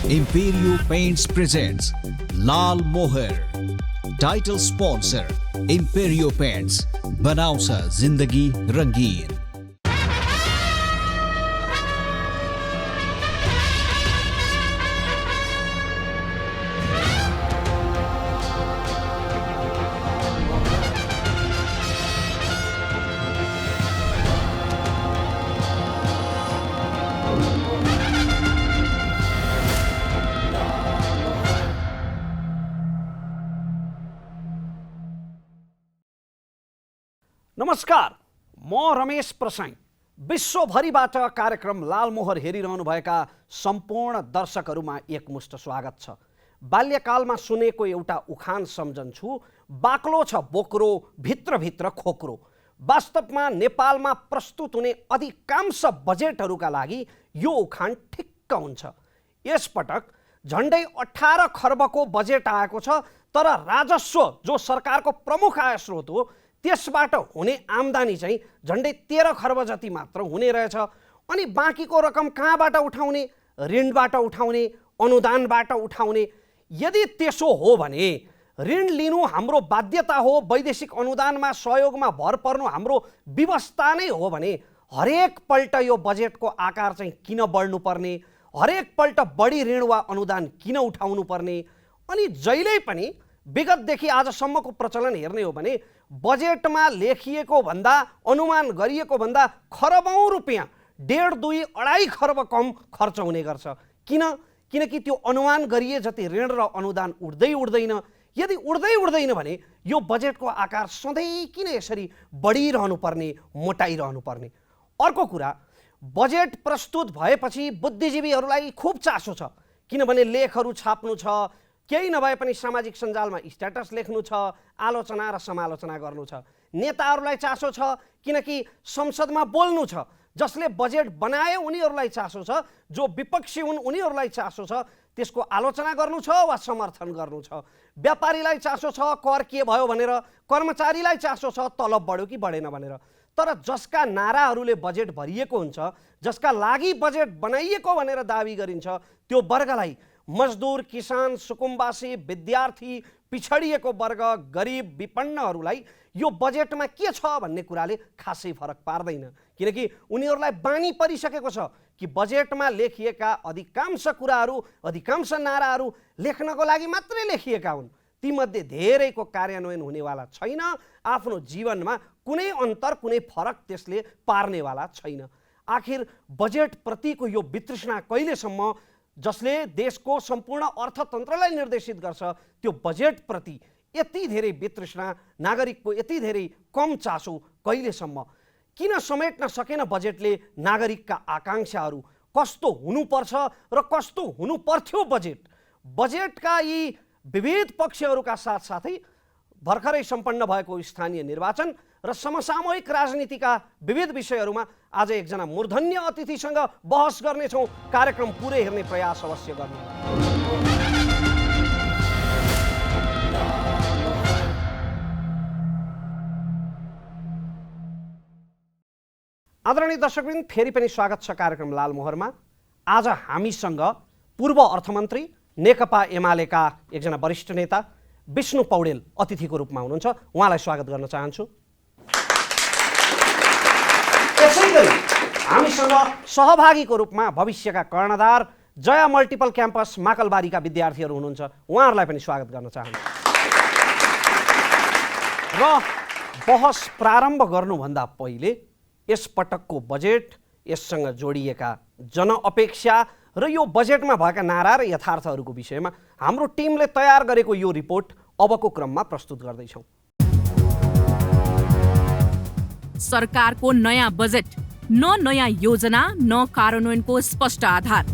Imperio Paints presents Lal Mohar. Title sponsor Imperio Paints. बनाउँछ जिन्दगी रंगीन. नमस्कार, म रमेश प्रसाई. विश्वभरिबाट कार्यक्रम लालमोहर हेरिरहनुभएका सम्पूर्ण दर्शकहरूमा एकमुष्ट स्वागत छ. बाल्यकालमा सुनेको एउटा उखान सम्झन्छु, बाक्लो छ बोक्रो, भित्रभित्र खोक्रो. वास्तवमा नेपालमा प्रस्तुत हुने अधिकांश बजेटहरूका लागि यो उखान ठिक्क हुन्छ. यसपटक झन्डै 18 खर्बको बजेट आएको छ, तर राजस्व जो सरकारको प्रमुख आय स्रोत हो त्यसबाट हुने आम्दानी चाहिँ झन्डै 13 खर्ब जति मात्र हुने रहेछ. अनि बाँकीको रकम कहाँबाट उठाउने? ऋणबाट उठाउने, अनुदानबाट उठाउने. यदि त्यसो हो भने ऋण लिनु हाम्रो बाध्यता हो, वैदेशिक अनुदानमा सहयोगमा भर पर्नु हाम्रो व्यवस्था नै हो भने हरेक पल्ट यो बजेटको आकार चाहिँ किन बढ्नुपर्ने? हरेक पल्ट बढी ऋण वा अनुदान किन उठाउनु पर्ने? अनि जहिल्यै पनि विगतदेखि आजसम्मको प्रचलन हेर्ने हो भने बजेटमा लेखिएको भन्दा, अनुमान गरिएको भन्दा खरबौँ रुपियाँ, 1.5, 2, 2.5 खर्ब कम खर्च हुने गर्छ. किनकि त्यो अनुमान गरिए जति ऋण र अनुदान उठ्दैन. यदि उठ्दैन भने यो बजेटको आकार सधैँ किन यसरी बढिरहनु पर्ने, मोटाइरहनु पर्ने? अर्को कुरा, बजेट प्रस्तुत भएपछि बुद्धिजीवीहरूलाई खूब चासो छ, किनभने लेखहरू छाप्नु छ, केही नभए पनि सामाजिक सञ्जालमा स्ट्याटस लेख्नु छ, आलोचना र समालोचना गर्नु छ. नेताहरूलाई चासो छ किनकि संसदमा बोल्नु छ. जसले बजेट बनाए उनीहरूलाई चासो छ, जो विपक्षी हुन् उनीहरूलाई चासो छ, त्यसको आलोचना गर्नु छ वा समर्थन गर्नु छ. व्यापारीलाई चासो छ कर के भयो भनेर, कर्मचारीलाई चासो छ तलब बढ्यो कि बढेन भनेर. तर जसका नाराहरूले बजेट भरिएको हुन्छ, जसका लागि बजेट बनाइएको भनेर दाबी गरिन्छ, त्यो वर्गलाई, मजदुर, किसान, सुकुम्बासी, विद्यार्थी, पिछडिएको वर्ग, गरिब, विपन्नहरूलाई यो बजेटमा के छ भन्ने कुराले खासै फरक पार्दैन. किनकि उनीहरूलाई बानी परिसकेको छ कि बजेटमा लेखिएका अधिकांश कुराहरू, अधिकांश नाराहरू लेख्नको लागि मात्रै लेखिएका हुन्. तीमध्ये धेरैको कार्यान्वयन हुनेवाला छैन. आफ्नो जीवनमा कुनै अन्तर, कुनै फरक त्यसले पार्नेवाला छैन. आखिर बजेटप्रतिको यो वितृष्णा कहिलेसम्म, जसले देशको सम्पूर्ण अर्थतन्त्रलाई निर्देशित गर्छ, त्यो बजेटप्रति यति धेरै वितृष्णा, नागरिकको यति धेरै कम चासो कहिलेसम्म? किन समेट्न सकेन बजेटले नागरिकका आकाङ्क्षाहरू? कस्तो हुनुपर्छ र कस्तो हुनु पर्थ्यो बजेट? बजेटका यी विविध पक्षहरूका साथसाथै भर्खरै सम्पन्न भएको स्थानीय निर्वाचन र समसामयिक राजनीतिका विविध विषयहरूमा आज एकजना मूर्धन्य अतिथिसँग बहस गर्नेछौँ. कार्यक्रम पुरै हेर्ने प्रयास अवश्य गर्नु. आदरणीय दर्शकवृन्द, फेरि पनि स्वागत छ कार्यक्रम लालमोहरमा. आज हामीसँग पूर्व अर्थमन्त्री, नेकपा एमालेका एकजना वरिष्ठ नेता विष्णु पौडेल अतिथिको रूपमा हुनुहुन्छ. उहाँलाई स्वागत गर्न चाहन्छु. त्यसैगरी हामीसँग सहभागीको रूपमा भविष्यका कर्णधार, जया मल्टिपल क्याम्पस माकलबारीका विद्यार्थीहरू हुनुहुन्छ. उहाँहरूलाई पनि स्वागत गर्न चाहन्छु. र बहस प्रारम्भ गर्नुभन्दा पहिले यस पटकको बजेट, यससँग जोडिएका जनअपेक्षा र यो बजेटमा भएका नारा र यथार्थहरूको विषयमा हाम्रो टिमले तयार गरेको यो रिपोर्ट अबको क्रममा प्रस्तुत गर्दैछौँ. सरकारको नयाँ बजेट, न नयाँ योजना, न कार्यान्वयनको स्पष्ट आधार.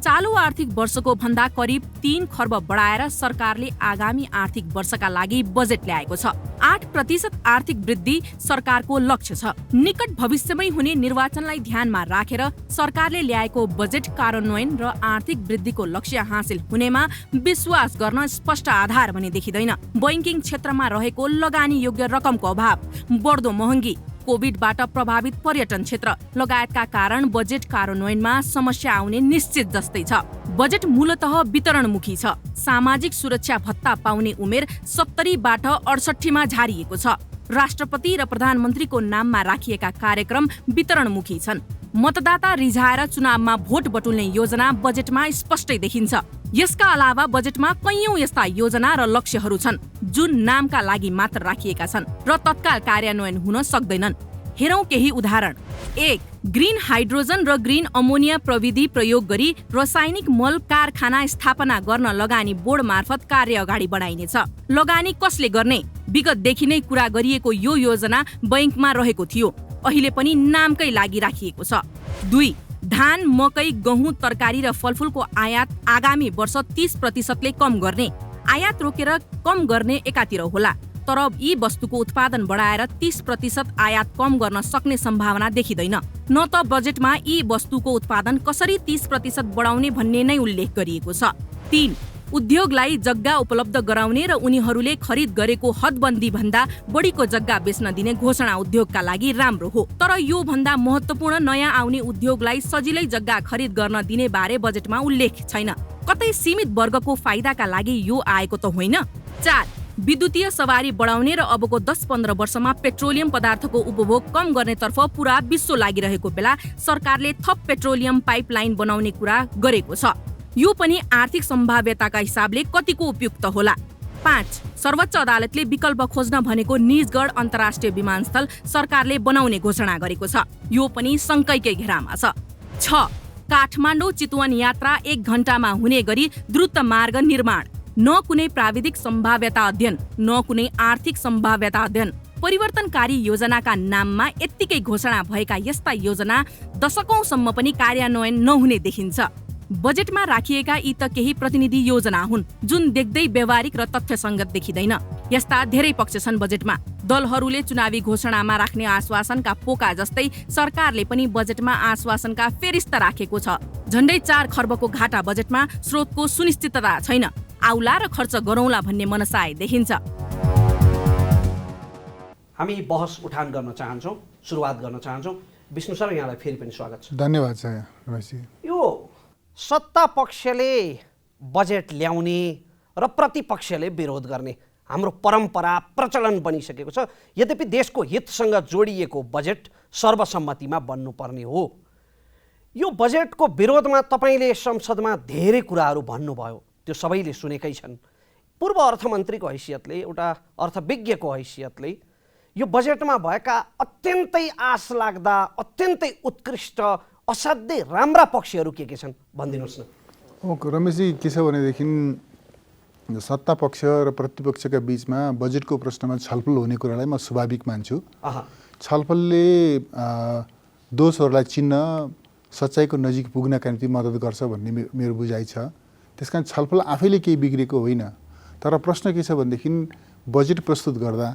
चालु आर्थिक वर्षको भन्दा करिब 3 खर्ब बढाएर सरकारले आगामी आर्थिक वर्षका लागि बजेट ल्याएको छ. 8% आर्थिक वृद्धि सरकारको लक्ष्य छ. निकट भविष्यमै हुने निर्वाचनलाई ध्यानमा राखेर सरकारले ल्याएको बजेट कार्यान्वयन र आर्थिक वृद्धिको लक्ष्य हासिल हुनेमा विश्वास गर्न स्पष्ट आधार भने देखिँदैन. बैंकिङ क्षेत्रमा रहेको लगानी योग्य रकमको अभाव, बढ्दो महँगी, कोभिडबाट प्रभावित पर्यटन क्षेत्र लगायतका कारण बजेट कार्यान्वयनमा समस्या आउने निश्चित जस्तै छ। बजेट मूलतः वितरणमुखी छ। सामाजिक सुरक्षा भत्ता पाउने उमेर 70बाट 68मा झारिएको छ। राष्ट्रपति र प्रधानमन्त्रीको नाममा राखिएका कार्यक्रम वितरणमुखी छन्। मतदाता रिझाएर चुनावमा भोट बटुल्ने योजना बजेटमा स्पष्टै देखिन्छ। यसका अलावा बजेटमा कैयौं यस्ता योजना र लक्ष्यहरू छन् जुन नामका लागि मात्र राखिएका छन् र तत्काल कार्यान्वयन हुन सक्दैनन्। हेरौं केही उदाहरण। 1. ग्रिन हाइड्रोजन र ग्रिन अमोनिया प्रविधि प्रयोग गरी रासायनिक मल कारखाना स्थापना गर्न लगानी बोर्ड मार्फत कार्य अगाडि बढाइनेछ। लगानी कसले गर्ने? विगतदेखि नै कुरा गरिएको यो योजना बैंकमा रहेको थियो, अहिले पनि नामकै लागि राखिएको छ। 2. धान, मकै, गहुँ, तरकारी र फलफुलको आयात आगामी वर्ष 30%ले कम गर्ने। आयात रोकेर कम गर्ने एकातिर होला, तर यी वस्तुको उत्पादन बढाएर 30% आयात कम गर्न सक्ने सम्भावना देखिँदैन। न त बजेटमा यी वस्तुको उत्पादन कसरी 30% बढाउने भन्ने नै उल्लेख गरिएको छ। 3. उद्योगलाई जग्गा उपलब्ध गराउने र उनीहरूले खरिद गरेको हदबन्दी भन्दा बढीको जग्गा बेच्न दिने घोषणा उद्योगका लागि राम्रो हो, तर यो भन्दा महत्त्वपूर्ण नयाँ आउने उद्योगलाई सजिलै जग्गा खरिद गर्न दिने बारे बजेटमा उल्लेख छैन। कतै सीमित वर्गको फाइदाका लागि यो आएको त होइन। 4. विद्युतीय सवारी बढाउने र अबको 10-15 वर्षमा पेट्रोलियम पदार्थको उपभोग कम गर्नेतर्फ पुरा विश्व लागिरहेको बेला सरकारले थप पेट्रोलियम पाइपलाइन बनाउने कुरा गरेको छ। यो पनि आर्थिक सम्भाव्यताका हिसाबले कतिको उपयुक्त होला। 5. सर्वोच्च अदालतले विकल्प खोज्न भनेको निजगढ अन्तर्राष्ट्रिय विमानस्थल सरकारले बनाउने घोषणा गरेको छ। यो पनि शङ्कैकै घेरामा छ। 6. काठमाडौँ चितवन यात्रा 1 घण्टामा हुने गरी द्रुत मार्ग निर्माण। न कुनै प्राविधिक सम्भाव्यता अध्ययन, न कुनै आर्थिक सम्भाव्यता अध्ययन। परिवर्तनकारी योजनाका नाममा यत्तिकै घोषणा भएका यस्ता योजना दशकौंसम्म पनि कार्यान्वयन नहुने देखिन्छ। बजेटमा राखिएका यी त केही प्रतिनिधि योजना हुन् जुन देख्दै व्यवहारिक र तथ्यसङ्गत देखिँदैन। यस्ता धेरै पक्ष छन् बजेटमा। दलहरूले चुनावी घोषणामा राख्ने आश्वासनका पोका जस्तै सरकारले पनि बजेटमा आश्वासनका फेरिस्त राखेको छ। झन्डै 4 खर्बको घाटा बजेटमा स्रोतको सुनिश्चितता छैन। आउला र खर्च गरौँला भन्ने मनसाय देखिन्छ। हामी बहस उठान गर्न चाहन्छौँ, सुरुवात गर्न चाहन्छौँ। विष्णु सर, यहाँलाई फेरि पनि स्वागत छ। धन्यवाद छ रमेशजी। यो सत्ता पक्षले बजेट ल्याउने र प्रतिपक्षले विरोध गर्ने हाम्रो परम्परा प्रचलन बनिसकेको छ। यद्यपि देशको हितसँग जोडिएको बजेट सर्वसम्मतिमा बन्नुपर्ने हो। यो बजेटको विरोधमा तपाईँले संसदमा धेरै कुराहरू भन्नुभयो, त्यो सबैले सुनेकै छन्। पूर्व अर्थमन्त्रीको हैसियतले, एउटा अर्थविज्ञको हैसियतले यो बजेटमा भएका अत्यन्तै आश लाग्दा, अत्यन्तै उत्कृष्ट, असाध्यै राम्रा पक्षहरू के छन् भनिदिनुहोस् न। रमेशजी, के छ भनेदेखि सत्ता पक्ष र प्रतिपक्षका बीचमा बजेटको प्रश्नमा छलफल हुने कुरालाई म स्वाभाविक मान्छु। छलफलले दोषहरूलाई चिन्न सच्चाइको नजिक पुग्नका निम्ति मद्दत गर्छ भन्ने मेरो बुझाइ छ। त्यसकारण छलफल आफैले केही बिग्रेको होइन, तर प्रश्न के छ भनेदेखि बजेट प्रस्तुत गर्दा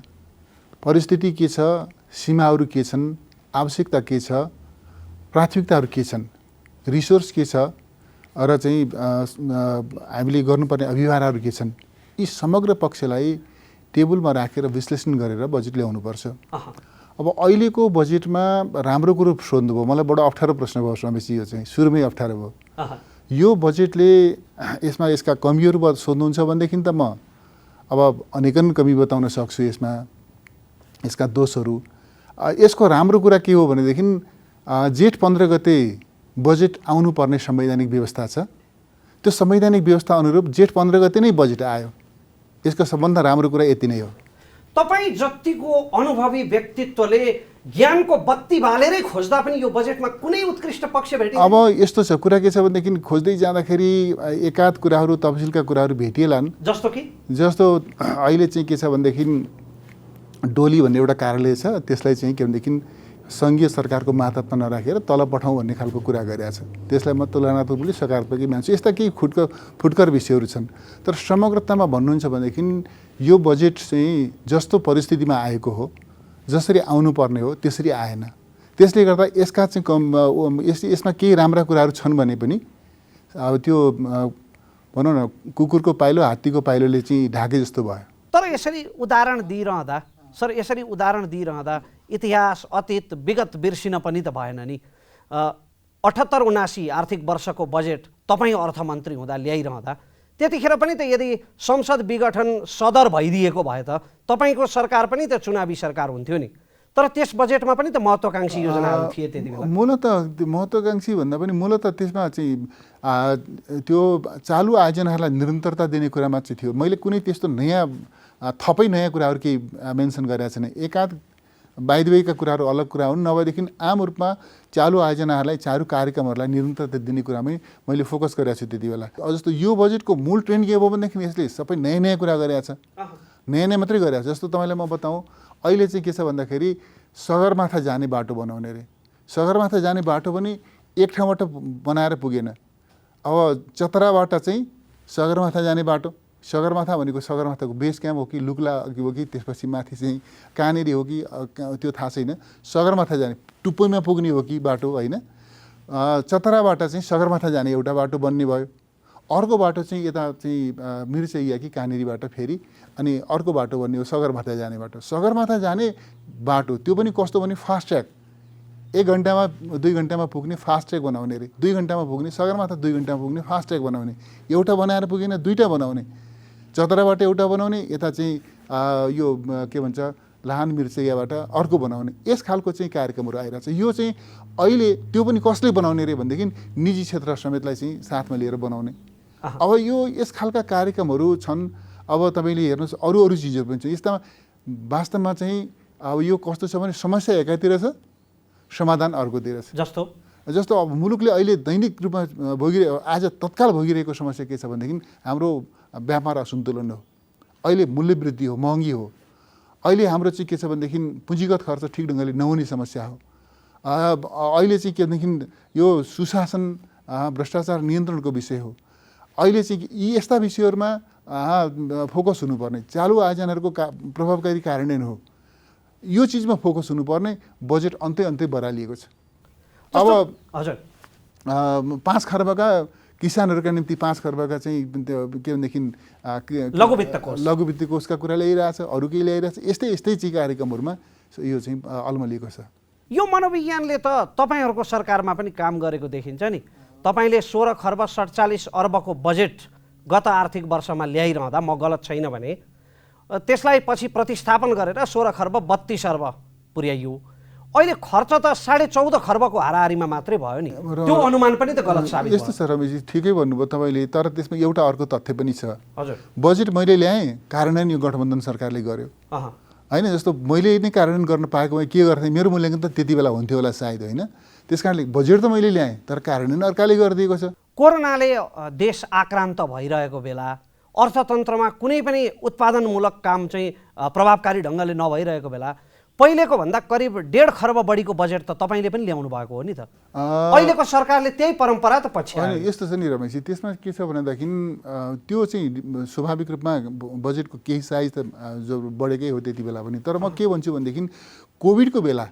परिस्थिति के छ, सीमाहरू के छन्, आवश्यकता के छ, प्राथमिकताहरू के छन्, रिसोर्स के छ र चाहिँ हामीले गर्नुपर्ने अभिभारहरू के छन्, यी समग्र पक्षलाई टेबलमा राखेर विश्लेषण गरेर बजेट ल्याउनुपर्छ। अब अहिलेको बजेटमा राम्रो कुरो सोध्नुभयो, मलाई बडो अप्ठ्यारो प्रश्न भयो रमेशजी। यो चाहिँ सुरुमै अप्ठ्यारो भयो। यो बजेटले यसका कमीहरू सोध्नुहुन्छ भनेदेखि त म अब अनेकन कमी बताउन सक्छु यसमा, यसका दोषहरू। यसको राम्रो कुरा के हो भनेदेखि जेठ 15 गते बजेट आउनुपर्ने संवैधानिक व्यवस्था छ। त्यो संवैधानिक व्यवस्था अनुरूप जेठ 15 गते नै बजेट आयो। यसको सबभन्दा राम्रो कुरा यति नै हो। तपाईँ जतिको अनुभवी व्यक्तित्वले ज्ञानको बत्ती बालेरै खोज्दा पनि यो बजेटमा कुनै उत्कृष्ट पक्ष भेटिन्छ? अब यस्तो छ, कुरा के छ भनेदेखि खोज्दै जाँदाखेरि एकाध कुराहरू, तफसिलका कुराहरू भेटिएलान्। जस्तो अहिले चाहिँ के छ भनेदेखि डोली भन्ने एउटा कार्यालय छ, त्यसलाई चाहिँ के भनेदेखि सङ्घीय सरकारको मातहतमा नराखेर तल पठाउँ भन्ने खालको कुरा गरेको छ। त्यसलाई म तुलनात्मक रूपले सकारात्मकै मान्छु। यस्ता केही फुटकर विषयहरू छन्। तर समग्रतामा भन्नुहुन्छ भनेदेखि यो बजेट चाहिँ जस्तो परिस्थितिमा आएको हो, जसरी आउनुपर्ने हो त्यसरी आएन। त्यसले गर्दा यसका चाहिँ यसमा केही राम्रा कुराहरू छन् भने पनि अब त्यो भनौँ न कुकुरको पाइलो हात्तीको पाइलोले चाहिँ ढाके जस्तो भयो। तर यसरी उदाहरण दिइरहँदा इतिहास अतीत विगत बिर्सिन पनि त भएन नि। 78-79 आर्थिक वर्षको बजेट तपाईँ अर्थमन्त्री हुँदा ल्याइरहँदा त्यतिखेर पनि त यदि संसद विघटन सदर भइदिएको भए त तपाईँको सरकार पनि त चुनावी सरकार हुन्थ्यो नि। तर त्यस बजेटमा पनि त महत्त्वाकांक्षी योजनाहरू थिए त्यति बेला। मूलत महत्त्वाकांक्षी भन्दा पनि मूलत त्यसमा चाहिँ त्यो चालु आयोजनाहरूलाई निरन्तरता दिने कुरामा चाहिँ थियो। मैले कुनै त्यस्तो नयाँ थपै नयाँ कुराहरू केही मेन्सन गरेको छैन। एकाध बाइदवेका कुराहरू अलग कुरा हुन्, नभएदेखि आम रूपमा चालु आयोजनाहरूलाई चालु कार्यक्रमहरूलाई निरन्तरता दिने कुरामै मैले फोकस गरेको छु त्यति बेला। जस्तो यो बजेटको मूल ट्रेन्ड के हो भनेदेखि यसले सबै नयाँ नयाँ कुरा गरेको छ, नयाँ नयाँ मात्रै गरेको छ। जस्तो तपाईँलाई म बताउँ, अहिले चाहिँ के छ भन्दाखेरि सगरमाथा जाने बाटो बनाउने रे। सगरमाथा जाने बाटो पनि एक ठाउँबाट बनाएर पुगेन। अब चतराबाट चाहिँ सगरमाथा जाने बाटो, सगरमाथा भनेको सगरमाथाको बेस क्याम्प हो कि लुक्ला हो कि त्यसपछि माथि चाहिँ कहाँनिर हो कि त्यो थाहा छैन। सगरमाथा जाने टुप्पोइमा पुग्ने हो कि बाटो होइन। चतराबाट चाहिँ सगरमाथा जाने एउटा बाटो बन्ने भयो। अर्को बाटो चाहिँ यता चाहिँ मिर्चैया कि कहाँनिरबाट फेरि अनि अर्को बाटो बन्ने हो सगरमाथा जाने बाटो। सगरमाथा जाने बाटो त्यो पनि कस्तो भने फास्ट ट्र्याक, 1 घन्टामा 2 घन्टामा पुग्ने फास्ट ट्र्याक बनाउने रे। 2 घन्टामा पुग्ने सगरमाथा 2 घन्टामा पुग्ने फास्ट ट्र्याक बनाउने। एउटा बनाएर पुगेन, 2टा बनाउने। चतराबाट एउटा बनाउने, यता चाहिँ यो के भन्छ लाहान मिर्चैयाबाट अर्को बनाउने। यस खालको चाहिँ कार्यक्रमहरू आइरहेछ। यो चाहिँ अहिले त्यो पनि कसले बनाउने रे भनेदेखि निजी क्षेत्र समेतलाई चाहिँ साथमा लिएर बनाउने। अब यो यस खालका कार्यक्रमहरू छन्। अब तपाईँले हेर्नुहोस् अरू चिजहरू पनि छ यस्तामा। वास्तवमा चाहिँ अब यो कस्तो छ भने समस्या एकातिर छ, समाधान अर्कोतिर छ। जस्तो अब मुलुकले अहिले दैनिक रूपमा आज तत्काल भोगिरहेको समस्या के छ भनेदेखि हाम्रो व्यापार असन्तुलन हो, अहिले मूल्य वृद्धि हो, महँगी हो। अहिले हाम्रो चाहिँ के छ भनेदेखि पुँजीगत खर्च ठिक ढङ्गले नहुने समस्या हो। अहिले चाहिँ के भनेदेखि यो सुशासन भ्रष्टाचार नियन्त्रणको विषय हो। अहिले चाहिँ यी यस्ता विषयहरूमा फोकस हुनुपर्ने, चालु आयोजनाहरूको प्रभावकारी कार्यान्वयन हो, यो चिजमा फोकस हुनुपर्ने। बजेट अन्त्य बरालिएको छ। अब हजुर 5 खर्बका किसानहरूका निम्ति 5 खर्बका चाहिँ के भनेदेखि लघु वित्त कोषका कुरा ल्याइरहेछ, अरू केही ल्याइरहेछ। यस्तै चाहिँ कार्यक्रमहरूमा यो चाहिँ अल्मलिएको छ। यो मनोविज्ञानले त तपाईँहरूको सरकारमा पनि काम गरेको देखिन्छ नि। तपाईँले 16 खर्ब 47 अर्बको बजेट गत आर्थिक वर्षमा ल्याइरहँदा, म गलत छैन भने, त्यसलाई पछि प्रतिस्थापन गरेर 16 खर्ब 32 अर्ब पुर्याइयो। अहिले खर्च त 14.5 खर्बको हाराहारीमा मात्रै भयो नि। त्यो अनुमान पनि त गलत साबित भयो। यस्तो छ रमेशजी, ठिकै भन्नुभयो तपाईँले। तर त्यसमा एउटा अर्को तथ्य पनि छ। हजुर, बजेट मैले ल्याएँ, कार्यान्वयन यो गठबन्धन सरकारले गर्यो होइन। जस्तो मैले नै कार्यान्वयन गर्न पाएको भए के गर्थेँ, मेरो मूल्याङ्कन त त्यति बेला हुन्थ्यो होला सायद होइन। त्यस कारणले बजेट त मैले ल्याएँ, तर कार्यान्वयन अर्काले गरिदिएको छ। कोरोनाले देश आक्रान्त भइरहेको बेला, अर्थतन्त्रमा कुनै पनि उत्पादनमूलक काम चाहिँ प्रभावकारी ढङ्गले नभइरहेको बेला पहिलेको भन्दा करिब 1.5 खर्ब बढीको बजेट त तपाईँले पनि ल्याउनु भएको हो नि त। अहिलेको सरकारले त्यही परम्परा त पछ्यायो। यस्तो छ नि रमेशजी, त्यसमा के छ भनेदेखि त्यो चाहिँ स्वाभाविक रूपमा बजेटको केही साइज त जो बढेकै हो त्यति बेला पनि। तर म के भन्छु भनेदेखि कोभिडको बेला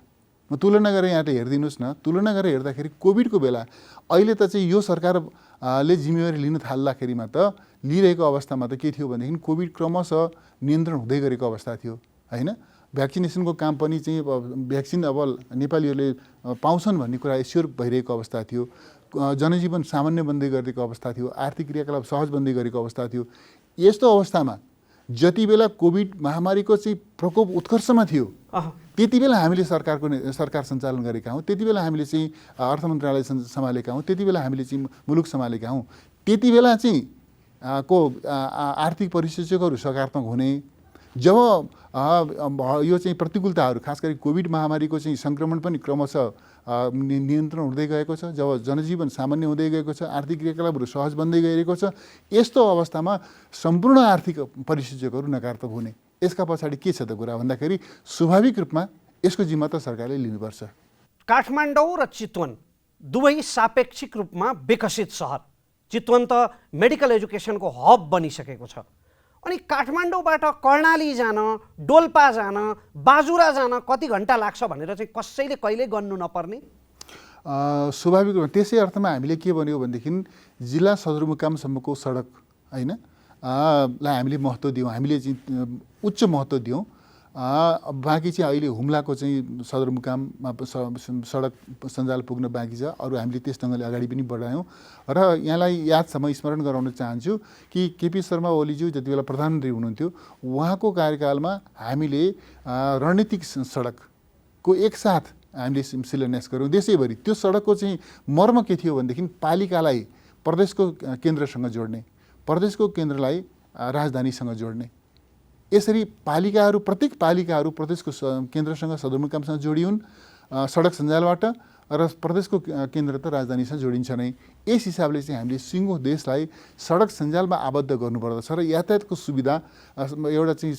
म तुलना गरेर यहाँले हेरिदिनुहोस् न, तुलना गरेर हेर्दाखेरि कोभिडको बेला अहिले त चाहिँ यो सरकारले जिम्मेवारी लिन थाल्दाखेरिमा त लिइरहेको अवस्थामा त के थियो भनेदेखि कोभिड क्रमशः नियन्त्रण हुँदै गरेको अवस्था थियो होइन। भ्याक्सिनेसनको काम पनि चाहिँ भ्याक्सिन अब नेपालीहरूले पाउँछन् भन्ने कुरा एस्योर भइरहेको अवस्था थियो। जनजीवन सामान्य बन्दै गरेको अवस्था थियो। आर्थिक क्रियाकलाप सहज बन्दै गरेको अवस्था थियो। यस्तो अवस्थामा जति बेला कोभिड महामारीको चाहिँ प्रकोप उत्कर्षमा थियो त्यति बेला हामीले सरकार सञ्चालन गरेका हौँ, त्यति बेला हामीले चाहिँ अर्थ मन्त्रालय सम्हालेका हौँ, त्यति बेला हामीले चाहिँ मुलुक सम्हालेका हौँ। त्यति बेला चाहिँ आर्थिक परिस्थितिहरू सकारात्मक हुने, जब यो चाहिँ प्रतिकूलताहरू खास गरी कोभिड महामारीको चाहिँ सङ्क्रमण पनि क्रमशः नियन्त्रण हुँदै गएको छ, जब जनजीवन सामान्य हुँदै गएको छ, आर्थिक क्रियाकलापहरू सहज बन्दै गइरहेको छ, यस्तो अवस्थामा सम्पूर्ण आर्थिक परिस्थितिहरू नकारात्मक हुने। यसका पछाडि के छ त कुरा भन्दाखेरि स्वाभाविक रूपमा यसको जिम्मा त सरकारले लिनुपर्छ। काठमाडौँ र चितवन दुवै सापेक्षिक रूपमा विकसित सहर। चितवन त मेडिकल एजुकेसनको हब बनिसकेको छ। अनि काठमाडौँबाट कर्णाली जान, डोल्पा जान, बाजुरा जान कति घन्टा लाग्छ भनेर चाहिँ कसैले कहिल्यै गन्नु नपर्ने? स्वाभाविक रूपमा त्यसै अर्थमा हामीले के भन्यो भनेदेखि जिल्ला सदरमुकामसम्मको सडक होइन लाई हामीले महत्त्व दियौँ, हामीले चाहिँ उच्च महत्त्व दियौँ। बाँकी चाहिँ अहिले हुम्लाको चाहिँ सदरमुकाममा सडक सञ्जाल पुग्न बाँकी छ। अरू हामीले त्यस ढङ्गले अगाडि पनि बढायौँ र यहाँलाई याद छ, म स्मरण गराउन चाहन्छु कि केपी शर्मा ओलीज्यू जति बेला प्रधानमन्त्री हुनुहुन्थ्यो उहाँको कार्यकालमा हामीले रणनीतिक सडकको एकसाथ हामीले शिलान्यास गऱ्यौँ देशैभरि। त्यो सडकको चाहिँ मर्म के थियो भनेदेखि पालिकालाई प्रदेशको केन्द्रसँग जोड्ने, प्रदेशको केन्द्रलाई राजधानीसँग जोड्ने, यसरी पालिकाहरू प्रत्येक पालिकाहरू प्रदेशको केन्द्रसँग सदरमुकामसँग जोडिउन् सडक सञ्जालबाट र प्रदेशको केन्द्र त राजधानीसँग जोडिन्छ नै। यस हिसाबले चाहिँ हामीले सिङ्गो देशलाई सडक सञ्जालमा आबद्ध गर्नुपर्दछ र यातायातको सुविधा एउटा चाहिँ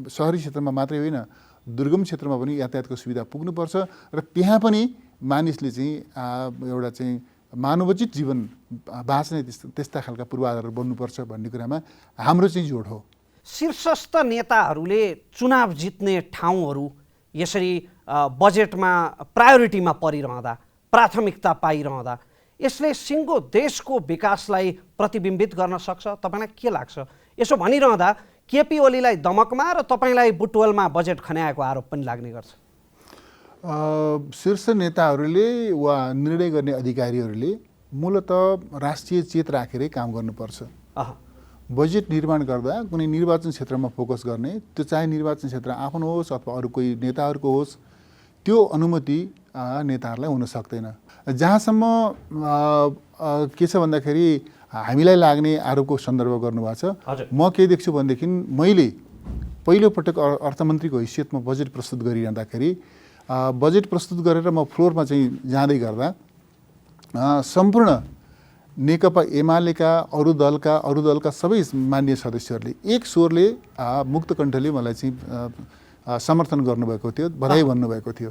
सहरी क्षेत्रमा मात्रै होइन दुर्गम क्षेत्रमा पनि यातायातको सुविधा पुग्नुपर्छ र त्यहाँ पनि मानिसले चाहिँ एउटा चाहिँ मानवोचित जीवन बाँच्ने त्यस्ता खालका पूर्वाधारहरू बन्नुपर्छ भन्ने कुरामा हाम्रो चाहिँ जोड हो। शीर्षस्थ नेताहरूले चुनाव जित्ने ठाउँहरू यसरी बजेटमा प्रायोरिटीमा परिरहँदा, प्राथमिकता पाइरहँदा यसले सिङ्गो देशको विकासलाई प्रतिबिम्बित गर्न सक्छ? तपाईँलाई के लाग्छ? यसो भनिरहँदा केपी ओलीलाई दमकमा र तपाईँलाई बुटवलमा बजेट खन्याएको आरोप पनि लाग्ने गर्छ। शीर्ष नेताहरूले वा निर्णय गर्ने अधिकारीहरूले मूलत राष्ट्रिय चेत राखेरै काम गर्नुपर्छ। बजेट निर्माण गर्दा कुनै निर्वाचन क्षेत्रमा फोकस गर्ने, त्यो चाहे निर्वाचन क्षेत्र आफ्नो होस् अथवा अरू कोही नेताहरूको होस्, त्यो अनुमति नेताहरूलाई हुन सक्दैन। जहाँसम्म के छ भन्दाखेरि हामीलाई लाग्ने आरोपको सन्दर्भ गर्नुभएको छ, म के देख्छु भनेदेखि मैले पहिलोपटक अर्थमन्त्रीको हैसियतमा बजेट प्रस्तुत गरिरहँदाखेरि बजेट प्रस्तुत गरेर म फ्लोरमा चाहिँ जाँदै गर्दा सम्पूर्ण नेकपा एमालेका अरू दलका सबै मान्य सदस्यहरूले एक स्वरले मुक्त कण्ठले मलाई चाहिँ समर्थन गर्नुभएको थियो, बधाई भन्नुभएको थियो।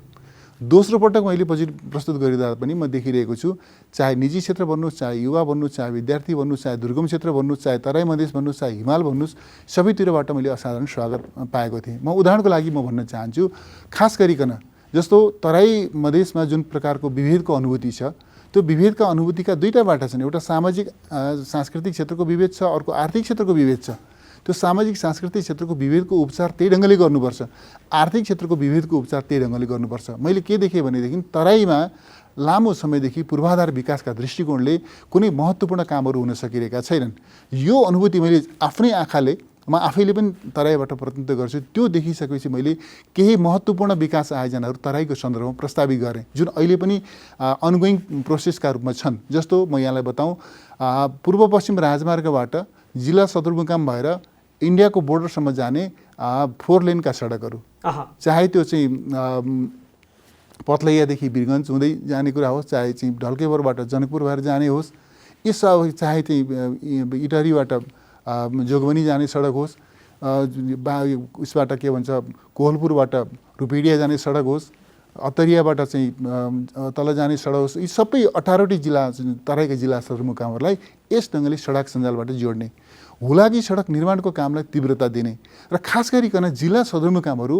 दोस्रो पटक मैले बजेट प्रस्तुत गरिँदा पनि म देखिरहेको छु, चाहे निजी क्षेत्र भन्नुहोस्, चाहे युवा भन्नुहोस्, चाहे विद्यार्थी भन्नुहोस्, चाहे दुर्गम क्षेत्र भन्नुहोस्, चाहे तराई मधेस भन्नुहोस्, चाहे हिमाल भन्नुहोस्, सबैतिरबाट मैले असाधारण स्वागत पाएको थिएँ। म उदाहरणको लागि म भन्न चाहन्छु, खास गरिकन जस्तो तराई मधेसमा जुन प्रकारको विभेदको अनुभूति छ, त्यो विभेदका अनुभूतिका दुईटा बाटा छन्। एउटा सामाजिक सांस्कृतिक क्षेत्रको विभेद छ, अर्को आर्थिक क्षेत्रको विभेद छ। त्यो सामाजिक सांस्कृतिक क्षेत्रको विभेदको उपचार त्यही ढङ्गले गर्नुपर्छ, आर्थिक क्षेत्रको विभेदको उपचार त्यही ढङ्गले गर्नुपर्छ। मैले के देखेँ भनेदेखि तराईमा लामो समयदेखि पूर्वाधार विकासका दृष्टिकोणले कुनै महत्त्वपूर्ण कामहरू हुन सकिरहेका छैनन्। यो अनुभूति मैले आफ्नै आँखाले, म आफैले पनि तराईबाट प्रतिनिधित्व गर्छु, त्यो देखिसकेपछि मैले केही महत्त्वपूर्ण विकास आयोजनाहरू तराईको सन्दर्भमा प्रस्तावित गरेँ, जुन अहिले पनि अनगोइङ प्रोसेसका रूपमा छन्। जस्तो म यहाँलाई बताउँ, पूर्व पश्चिम राजमार्गबाट जिल्ला सदरमुकाम भएर इन्डियाको बोर्डरसम्म जाने 4 लेनका सडकहरू, चाहे त्यो चाहिँ पथलैयादेखि वीरगञ्ज हुँदै जाने कुरा होस्, चाहे चाहिँ ढल्केबरबाट जनकपुर भएर जाने होस्, यस चाहे चाहिँ इटहरीबाट जोगबनी जाने सडक होस्, उसबाट के भन्छ कोहलपुरबाट रुपिडिया जाने सडक होस्, अत्तरियाबाट चाहिँ तल जाने सडक होस्, यी सबै 18वटै जिल्ला तराईका जिल्ला सदरमुकामहरूलाई यस ढङ्गले सडक सञ्जालबाट जोड्ने, हुलाकी सडक निर्माणको कामलाई तीव्रता दिने र खास गरिकन जिल्ला सदरमुकामहरू,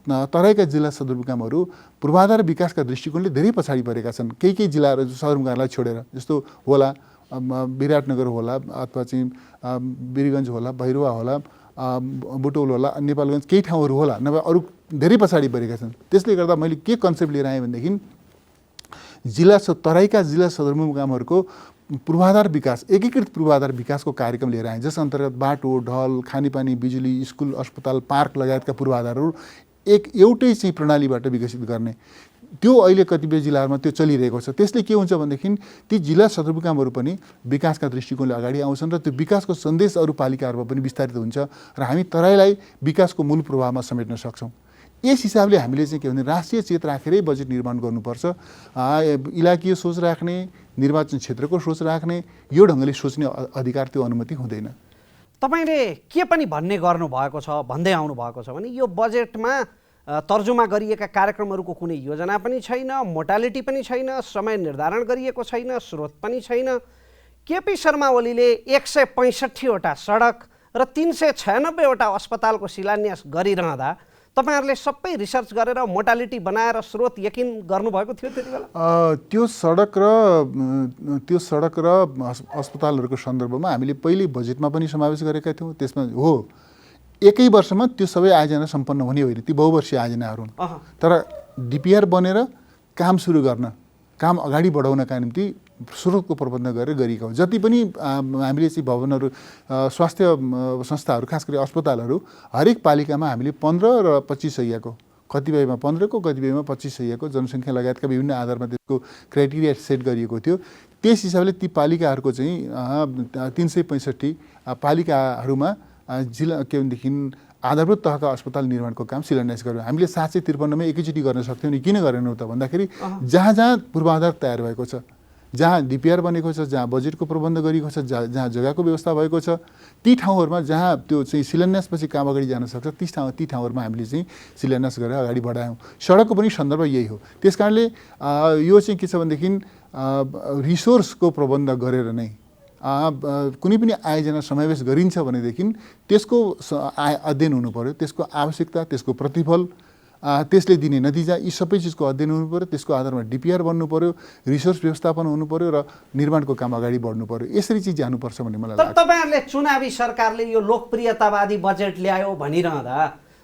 तराईका जिल्ला सदरमुकामहरू पूर्वाधार विकासका दृष्टिकोणले धेरै पछाडि परेका छन्। केही जिल्लाहरू सदरमुकामलाई छोडेर, जस्तो होला विराटनगर होला, अथवा चाहिँ वीरगञ्ज होला, भैरुवा होला, बुटौल होला, नेपालगञ्ज केही ठाउँहरू होला, नभए अरू धेरै पछाडि परेका छन्। त्यसले गर्दा मैले के कन्सेप्ट लिएर आएँ भनेदेखि तराईका जिल्ला सदरमुकामहरूको पूर्वाधार विकास, एकीकृत पूर्वाधार विकासको कार्यक्रम लिएर आएँ, जस अन्तर्गत बाटो, ढल, खानेपानी, बिजुली, स्कुल, अस्पताल, पार्क लगायतका पूर्वाधारहरू एउटै चाहिँ प्रणालीबाट विकसित गर्ने। त्यो अहिले कतिपय जिल्लाहरूमा त्यो चलिरहेको छ। त्यसले के हुन्छ भनेदेखि ती जिल्ला सदरमुकामहरू पनि विकासका दृष्टिकोणले अगाडि आउँछन् र त्यो विकासको सन्देश अरू पालिकाहरूमा पनि विस्तारित हुन्छ र हामी तराईलाई विकासको मूल प्रवाहमा समेट्न सक्छौँ। यस हिसाबले हामीले चाहिँ के भने राष्ट्रिय चेत राखेरै बजेट निर्माण गर्नुपर्छ। इलाकीय सोच राख्ने, निर्वाचन क्षेत्रको सोच राख्ने, यो ढङ्गले सोच्ने अधिकार त्यो अनुमति हुँदैन। तपाईँले के पनि भन्ने गर्नुभएको छ, भन्दै आउनु भएको छ भने यो बजेटमा तर्जुमा गरिएका कार्यक्रमहरूको कुनै योजना पनि छैन, मोटालिटी पनि छैन, समय निर्धारण गरिएको छैन, स्रोत पनि छैन। केपी शर्मा ओलीले 165वटा सडक र 396वटा अस्पतालको शिलान्यास गरिरहँदा तपाईँहरूले सबै रिसर्च गरेर मोटालिटी बनाएर स्रोत यकिन गर्नुभएको थियो त्यति बेला? त्यो सडक र अस्पतालहरूको सन्दर्भमा हामीले पहिले बजेटमा पनि समावेश गरेका थियौँ। त्यसमा हो एकै वर्षमा त्यो सबै आयोजना सम्पन्न हुने होइन, ती बहुवर्षीय आयोजनाहरू हुन्। तर डिपिआर बनेर काम सुरु गर्न, काम अगाडि बढाउनका निम्ति स्रोतको प्रबन्ध गरेर गरिएको हो। जति पनि हामीले चाहिँ भवनहरू, स्वास्थ्य संस्थाहरू, खास गरी अस्पतालहरू हरेक पालिकामा हामीले 15 र 25 शय्याको, कतिपयमा 15 को, कतिपयमा 25 शय्याको जनसङ्ख्या लगायतका विभिन्न आधारमा त्यसको क्राइटेरिया सेट गरिएको थियो। त्यस हिसाबले ती पालिकाहरूको चाहिँ 365 पालिकाहरूमा जिल्ला के भनेदेखि आधारभूत तहका अस्पताल निर्माणको काम शिलान्यास गर्यो। हामीले 753 मा एकैचोटि गर्न सक्थ्यौँ नि, किन गरेनौँ त भन्दाखेरि जहाँ जहाँ पूर्वाधार तयार भएको छ, जहाँ डिपिआर बनेको छ, जहाँ बजेटको प्रबन्ध गरिएको छ, जहाँ जग्गाको व्यवस्था भएको छ, ती ठाउँहरूमा जहाँ त्यो चाहिँ शिलान्यासपछि काम अगाडि जान सक्छ, ती ठाउँहरूमा हामीले चाहिँ शिलान्यास गरेर अगाडि बढायौँ। सडकको पनि सन्दर्भ यही हो। त्यस कारणले यो चाहिँ के छ भनेदेखि रिसोर्सको प्रबन्ध गरेर नै कुनै पनि आयोजना समावेश गरिन्छ भनेदेखि त्यसको अध्ययन हुनु पर्यो, त्यसको आवश्यकता, त्यसको प्रतिफल, त्यसले दिने नतिजा, यी सबै चिजको अध्ययन हुनु पर्यो। त्यसको आधारमा डिपिआर बन्नु पर्यो, रिसोर्स व्यवस्थापन हुनु पर्यो र निर्माणको काम अगाडि बढ्नु पर्यो। यसरी चाहिँ जानुपर्छ भन्ने मलाई लाग्छ। तर तपाईँहरूले चुनावी सरकारले यो लोकप्रियतावादी बजेट ल्यायो भनिरहँदा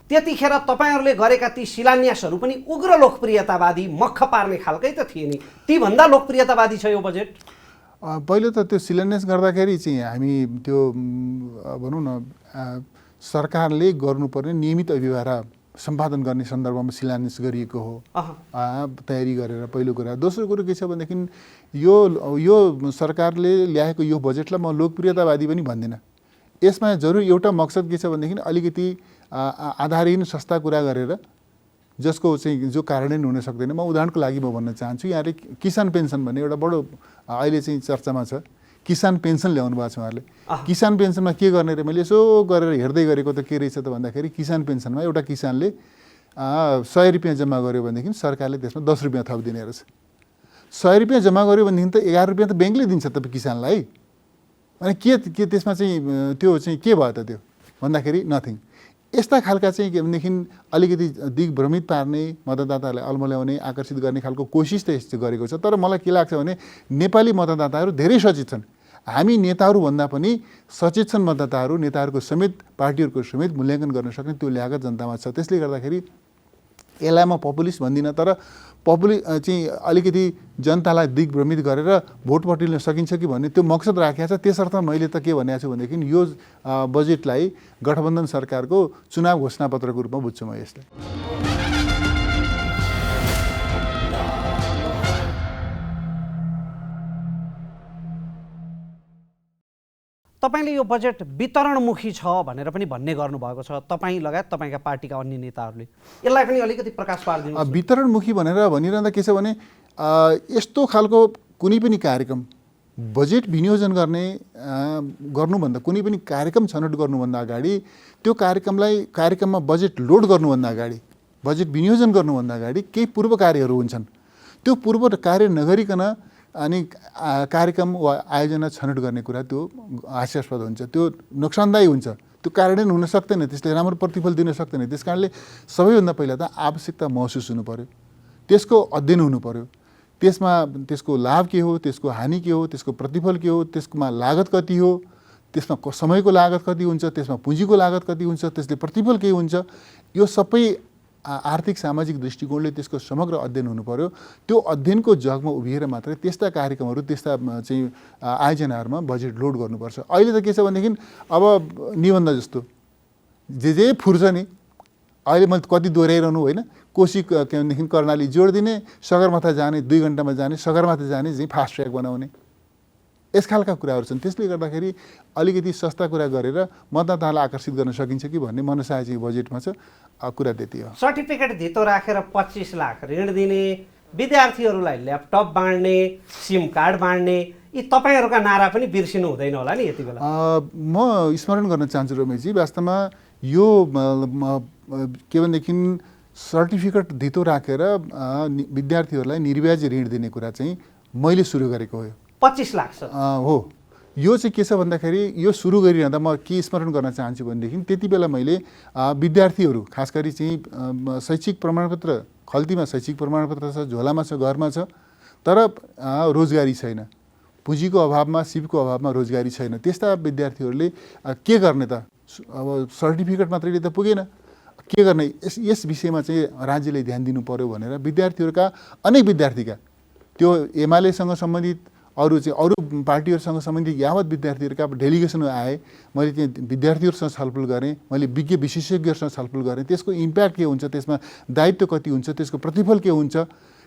त्यतिखेर तपाईँहरूले गरेका ती शिलान्यासहरू पनि उग्र लोकप्रियतावादी मख पार्ने खालकै त थिए नि। तीभन्दा लोकप्रियतावादी छ यो बजेट। पहिलो त त्यो शिलान्यास गर्दाखेरि चाहिँ हामी त्यो भनौँ न सरकारले गर्नुपर्ने नियमित अभिभारा सम्पादन गर्ने सन्दर्भमा शिलान्यास गरिएको हो, तयारी गरेर। पहिलो कुरा। दोस्रो कुरो के छ भनेदेखि यो सरकारले ल्याएको यो बजेटलाई म लोकप्रियतावादी पनि भन्दिनँ। यसमा जरुर एउटा मकसद के छ भनेदेखि अलिकति आधारहीन सस्ता कुरा गरेर जसको चाहिँ जो कार्यान्वयन हुन सक्दैन। म उदाहरणको लागि म भन्न चाहन्छु, यहाँले किसान पेन्सन भन्ने एउटा बडो अहिले चाहिँ चर्चामा छ। किसान पेन्सन ल्याउनु भएको छ उहाँहरूले। किसान पेन्सनमा के गर्ने रे, मैले यसो गरेर हेर्दै गरेको त के रहेछ त भन्दाखेरि किसान पेन्सनमा एउटा किसानले 100 रुपियाँ जम्मा गर्यो भनेदेखि सरकारले त्यसमा 10 रुपियाँ थप दिने रहेछ। 100 रुपियाँ जम्मा गर्यो भनेदेखि त 11 रुपियाँ त ब्याङ्कले दिन्छ त किसानलाई। अनि के त्यसमा चाहिँ त्यो चाहिँ के भयो त त्यो भन्दाखेरि नथिङ। यस्ता खालका चाहिँ के भनेदेखि अलिकति दिग्भ्रमित पार्ने, मतदाताहरूलाई अल्मल्याउने, आकर्षित गर्ने खालको कोसिस त यस्तो गरेको छ। तर मलाई के लाग्छ भने नेपाली मतदाताहरू धेरै सचेत छन्। हामी नेताहरूभन्दा पनि सचेत छन् मतदाताहरू। नेताहरूको समेत, पार्टीहरूको समेत मूल्याङ्कन गर्न सक्ने त्यो ल्यागत जनतामा छ। त्यसले गर्दाखेरि यसलाई म पपुलिस्ट भन्दिनँ, तर चाहिँ अलिकति जनतालाई दिग्भ्रमित गरेर भोट बटुल्न सकिन्छ कि भन्ने त्यो मकसद राखेको छ। त्यसर्थ मैले त के भनेको छु भनेदेखि यो बजेटलाई गठबन्धन सरकारको चुनाव घोषणापत्रको रूपमा बुझ्छु म यसलाई। तपाईँले यो बजेट वितरणमुखी छ भनेर पनि भन्ने गर्नुभएको छ, तपाईँ लगायत तपाईँका पार्टीका अन्य नेताहरूले। यसलाई पनि अलिकति प्रकाश पारिदिनु। वितरणमुखी भनेर भनिरहँदा के छ भने यस्तो खालको कुनै पनि कार्यक्रम बजेट विनियोजन गर्नुभन्दा, कुनै पनि कार्यक्रम छनौट गर्नुभन्दा अगाडि, त्यो कार्यक्रममा बजेट लोड गर्नुभन्दा अगाडि, बजेट विनियोजन गर्नुभन्दा अगाडि केही पूर्व कार्यहरू हुन्छन्। त्यो पूर्व कार्य नगरिकन अनि कार्यक्रम वा आयोजना छनौट गर्ने कुरा त्यो हास्यास्पद हुन्छ, त्यो नोक्सानदायी हुन्छ, त्यो कार्यान्वयन हुन सक्दैन, त्यसले राम्रो प्रतिफल दिन सक्दैन। त्यस कारणले सबैभन्दा पहिला त आवश्यकता महसुस हुनु पर्यो, त्यसको अध्ययन हुनु पर्यो, त्यसको लाभ के हो, त्यसको हानि के हो, त्यसको प्रतिफल के हो, त्यसमा लागत कति हो, त्यसमा समयको लागत कति हुन्छ, त्यसमा पुँजीको लागत कति हुन्छ, त्यसले प्रतिफल के हुन्छ, यो सबै आर्थिक सामाजिक दृष्टिकोणले त्यसको समग्र अध्ययन हुनु पर्यो। त्यो अध्ययनको जगमा उभिएर मात्रै त्यस्ता कार्यक्रमहरू, त्यस्ता चाहिँ आयोजनाहरूमा बजेट लोड गर्नुपर्छ। अहिले त के छ भनेदेखि अब निबन्ध जस्तो जे फुर्छ नि, अहिले मैले कति दोहोऱ्याइरहनु होइन, कोशी के भनेदेखि कर्णाली जोडिदिने, सगरमाथा जाने 2 घन्टामा जाने, सगरमाथा जाने चाहिँ फास्ट ट्र्याक बनाउने, यस खालका कुराहरू छन्। त्यसले गर्दाखेरि अलिकति सस्ता कुरा गरेर मतदातालाई आकर्षित गर्न सकिन्छ कि भन्ने मनसाय चाहिँ बजेटमा छ। कुरा त्यति हो। सर्टिफिकेट धितो राखेर 25 लाख ऋण दिने, विद्यार्थीहरूलाई ल्यापटप बाँड्ने, सिम कार्ड बाँड्ने, यी तपाईँहरूका नारा पनि बिर्सिनु हुँदैन होला नि यति बेला। म स्मरण गर्न चाहन्छु रमेशजी, वास्तवमा यो के भनेदेखि सर्टिफिकेट धितो राखेर विद्यार्थीहरूलाई निर्व्याजी ऋण दिने कुरा चाहिँ मैले सुरु गरेको हो। 25 लाख हो। यो चाहिँ के छ भन्दाखेरि यो सुरु गरिरहँदा म के स्मरण गर्न चाहन्छु भनेदेखि त्यति बेला मैले विद्यार्थीहरू खास गरी चाहिँ शैक्षिक प्रमाणपत्र, खल्तीमा शैक्षिक प्रमाणपत्र छ, झोलामा छ, घरमा छ, तर रोजगारी छैन, पुँजीको अभावमा, सिपको अभावमा रोजगारी छैन, त्यस्ता विद्यार्थीहरूले के गर्ने त अब सर्टिफिकेट मात्रैले त पुगेन, के गर्ने, यस विषयमा चाहिँ राज्यले ध्यान दिनु पर्यो भनेर विद्यार्थीहरूका अनेक विद्यार्थीका त्यो एमालेसँग सम्बन्धित अरू पार्टीहरूसँग सम्बन्धित यावत विद्यार्थीहरूका डेलिगेसन आए, मैले त्यहाँ विद्यार्थीहरूसँग छलफल गरेँ, मैले विशेषज्ञहरूसँग छलफल गरेँ, त्यसको इम्प्याक्ट के हुन्छ, त्यसमा दायित्व कति हुन्छ, त्यसको प्रतिफल के हुन्छ,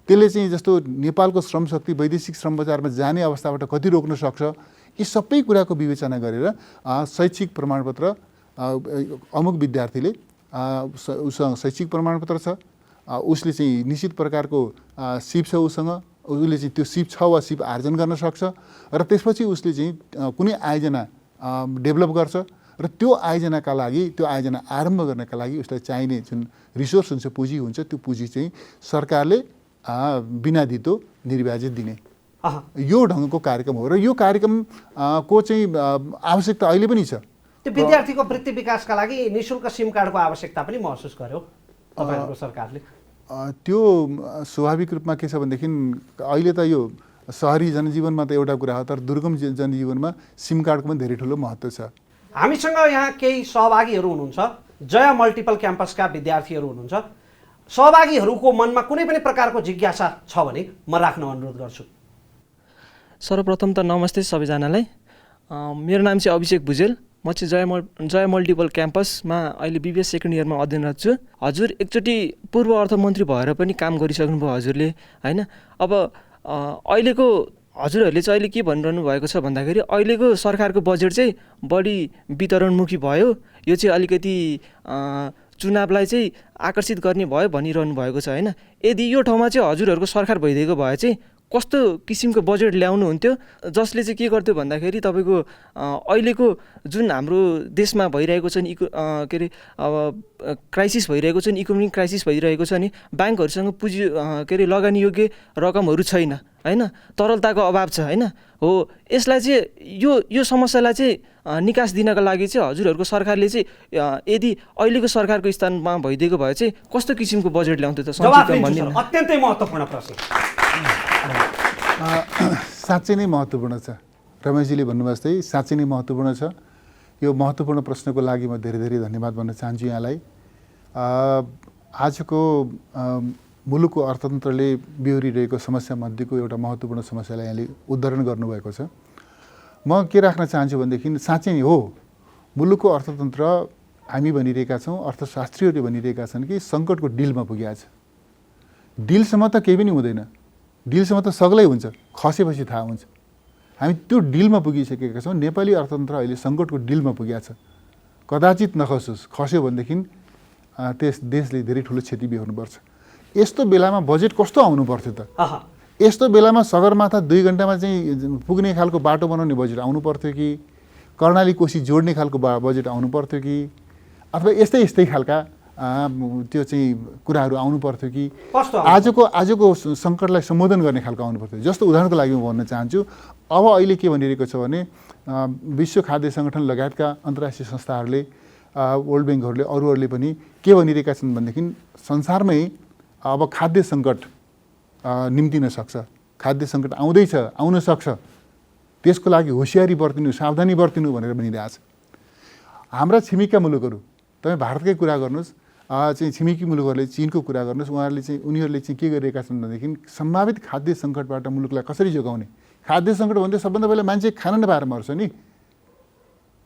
त्यसले चाहिँ जस्तो नेपालको श्रम शक्ति वैदेशिक श्रम बजारमा जाने अवस्थाबाट कति रोक्न सक्छ, यी सबै कुराको विवेचना गरेर शैक्षिक प्रमाणपत्र अमुक विद्यार्थीले उसँग शैक्षिक प्रमाणपत्र छ, उसले चाहिँ निश्चित प्रकारको सिप छ उसँग, उसले चाहिँ त्यो सिप छ वा सिप आर्जन गर्न सक्छ र त्यसपछि उसले चाहिँ कुनै आयोजना डेभलप गर्छ र त्यो आयोजनाका लागि, त्यो आयोजना आरम्भ गर्नका लागि उसलाई चाहिने जुन रिसोर्स हुन्छ, पुँजी हुन्छ, त्यो पुँजी चाहिँ सरकारले बिना धितो निर्व्याजित दिने यो ढङ्गको कार्यक्रम हो र यो कार्यक्रमको चाहिँ आवश्यकता अहिले पनि छ। त्यो विद्यार्थीको वृत्ति विकासका लागि निःशुल्क सिम कार्डको आवश्यकता पनि महसुस गर्यो तपाईँको सरकारले? त्यो स्वाभाविक रूपमा के छ भनेदेखि अहिले त यो सहरी जनजीवनमा त एउटा कुरा हो, तर दुर्गम जनजीवनमा सिम कार्डको पनि धेरै ठुलो महत्त्व छ। हामीसँग यहाँ केही सहभागीहरू हुनुहुन्छ, जय मल्टिपल क्याम्पसका विद्यार्थीहरू हुनुहुन्छ। सहभागीहरूको मनमा कुनै पनि प्रकारको जिज्ञासा छ भने म राख्न अनुरोध गर्छु। सर्वप्रथम त नमस्ते सबैजनालाई। मेरो नाम चाहिँ अभिषेक भुजेल, म चाहिँ जय मल्टिपल क्याम्पसमा अहिले बिबिए सेकेन्ड इयरमा अध्ययनरत छु। हजुर एकचोटि पूर्व अर्थमन्त्री भएर पनि काम गरिसक्नुभयो हजुरले, होइन? अब अहिलेको हजुरहरूले चाहिँ अहिले के भनिरहनु भएको छ भन्दाखेरि अहिलेको सरकारको बजेट चाहिँ बढी वितरणमुखी भयो, यो चाहिँ अलिकति चुनावलाई चाहिँ आकर्षित गर्ने भयो भनिरहनु भएको छ, होइन? यदि यो ठाउँमा चाहिँ हजुरहरूको सरकार भइदिएको भए चाहिँ कस्तो किसिमको बजेट ल्याउनुहुन्थ्यो, जसले चाहिँ के गर्थ्यो भन्दाखेरि तपाईँको अहिलेको जुन हाम्रो देशमा भइरहेको छ नि के अरे क्राइसिस भइरहेको छ नि, इकोनोमिक क्राइसिस भइरहेको छ नि, ब्याङ्कहरूसँग पुँजी के अरे लगानीयोग्य रकमहरू छैन, होइन? तरलताको अभाव छ, होइन? हो, यसलाई चाहिँ यो समस्यालाई चाहिँ निकास दिनका लागि चाहिँ हजुरहरूको सरकारले चाहिँ यदि अहिलेको सरकारको स्थानमा भइदिएको भए चाहिँ कस्तो किसिमको बजेट ल्याउँथ्यो त? अत्यन्तै महत्त्वपूर्ण प्रश्न। साँच्चै नै महत्त्वपूर्ण छ, रमेशजीले भन्नुभयो जस्तै साँच्चै नै महत्त्वपूर्ण छ। यो महत्त्वपूर्ण प्रश्नको लागि म धेरै धेरै धन्यवाद भन्न चाहन्छु यहाँलाई। आजको मुलुकको अर्थतन्त्रले बिहोरिरहेको समस्यामध्येको एउटा महत्त्वपूर्ण समस्यालाई यहाँले उद्धरण गर्नुभएको छ। म के राख्न चाहन्छु भनेदेखि साँच्चै नै हो, मुलुकको अर्थतन्त्र हामी भनिरहेका छौँ, अर्थशास्त्रीहरूले भनिरहेका छन् कि सङ्कटको डिलमा पुगेको छ। डिलसम्म त केही पनि हुँदैन, डिलसम्म त सग्लै हुन्छ, खसेपछि थाहा हुन्छ। हामी त्यो डिलमा पुगिसकेका छौँ। नेपाली अर्थतन्त्र अहिले सङ्कटको डिलमा पुगेको छ। कदाचित नखसोस्, खस्यो भनेदेखि त्यस देशले धेरै ठुलो क्षति बिहोर्नुपर्छ। यस्तो बेलामा बजेट कस्तो आउनु पर्थ्यो त? यस्तो बेलामा सगरमाथा 2 घन्टामा चाहिँ पुग्ने खालको बाटो बनाउने बजेट आउनु पर्थ्यो कि कर्णाली कोशी जोड्ने खालको बजेट आउनु पर्थ्यो कि अथवा यस्तै खालका त्यो चाहिँ कुराहरू आउनु पर्थ्यो कि आजको सङ्कटलाई सम्बोधन गर्ने खालको आउनु पर्थ्यो। जस्तो उदाहरणको लागि म भन्न चाहन्छु, अब अहिले के भनिरहेको छ भने विश्व खाद्य सङ्गठन लगायतका अन्तर्राष्ट्रिय संस्थाहरूले, वर्ल्ड ब्याङ्कहरूले, अरूहरूले पनि के भनिरहेका छन् भनेदेखि संसारमै अब खाद्य सङ्कट निम्तिन सक्छ, खाद्य सङ्कट आउन सक्छ, त्यसको लागि होसियारी बर्तिनु, सावधानी बर्तिनु भनेर भनिरहेछ। हाम्रा छिमेकीका मुलुकहरू, तपाईँ भारतकै कुरा गर्नुहोस्, चाहिँ छिमेकी मुलुकहरूले चीनको कुरा गर्नुहोस्, उनीहरूले चाहिँ के गरिरहेका छन् भनेदेखि सम्भावित खाद्य सङ्कटबाट मुलुकलाई कसरी जोगाउने। खाद्य सङ्कट भन्दा सबभन्दा पहिला मान्छे खाना नपाएर मर्छ नि,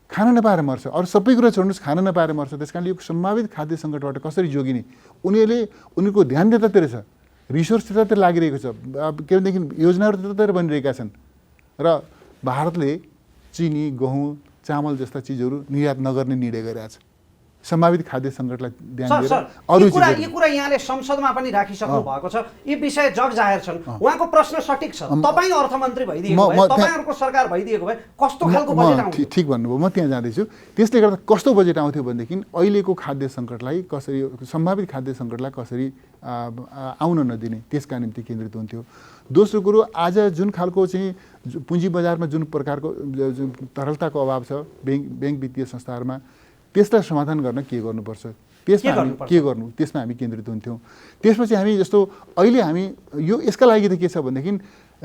खाना नपाएर मर्छ, अरू सबै कुरा छोड्नुहोस्, खाना नपाएर मर्छ। त्यस कारणले यो सम्भावित खाद्य सङ्कटबाट कसरी जोगिने उनीहरूको ध्यान त्यतातिर छ, रिसोर्स त्यतातिर लागिरहेको छ, के भनेदेखि योजनाहरू त्यतातिर बनिरहेका छन् र भारतले चिनी, गहुँ, चामल जस्ता चिजहरू निर्यात नगर्ने निर्णय गरिरहेको छ सम्भावित खाद्य सङ्कटलाई ध्यान दिएर। अरू यी कुरा यहाँले संसदमा पनि राखिसक्नु भएको छ, यी विषय जगजाहेर छन्। उहाँको प्रश्न सठिक छ, तपाईँ अर्थमन्त्री भइदिएको भए, तपाईँहरूको सरकार भइदिएको भए कस्तो खालको बजेट आउँथ्यो? ठिक भन्नुभयो, म त्यहाँ जाँदैछु। त्यसले गर्दा कस्तो बजेट आउँथ्यो भनेदेखि अहिलेको खाद्य सङ्कटलाई कसरी, सम्भावित खाद्य सङ्कटलाई कसरी आउन नदिने, त्यसका निम्ति केन्द्रित हुन्थ्यो। दोस्रो कुरो, आज जुन खालको चाहिँ पुँजी बजारमा जुन प्रकारको तरलताको अभाव छ ब्याङ्क वित्तीय संस्थाहरूमा, त्यसलाई समाधान गर्न के गर्नुपर्छ, त्यसमा हामी केन्द्रित हुन्थ्यौँ। त्यसपछि हामी जस्तो अहिले हामी यसका लागि त के छ भनेदेखि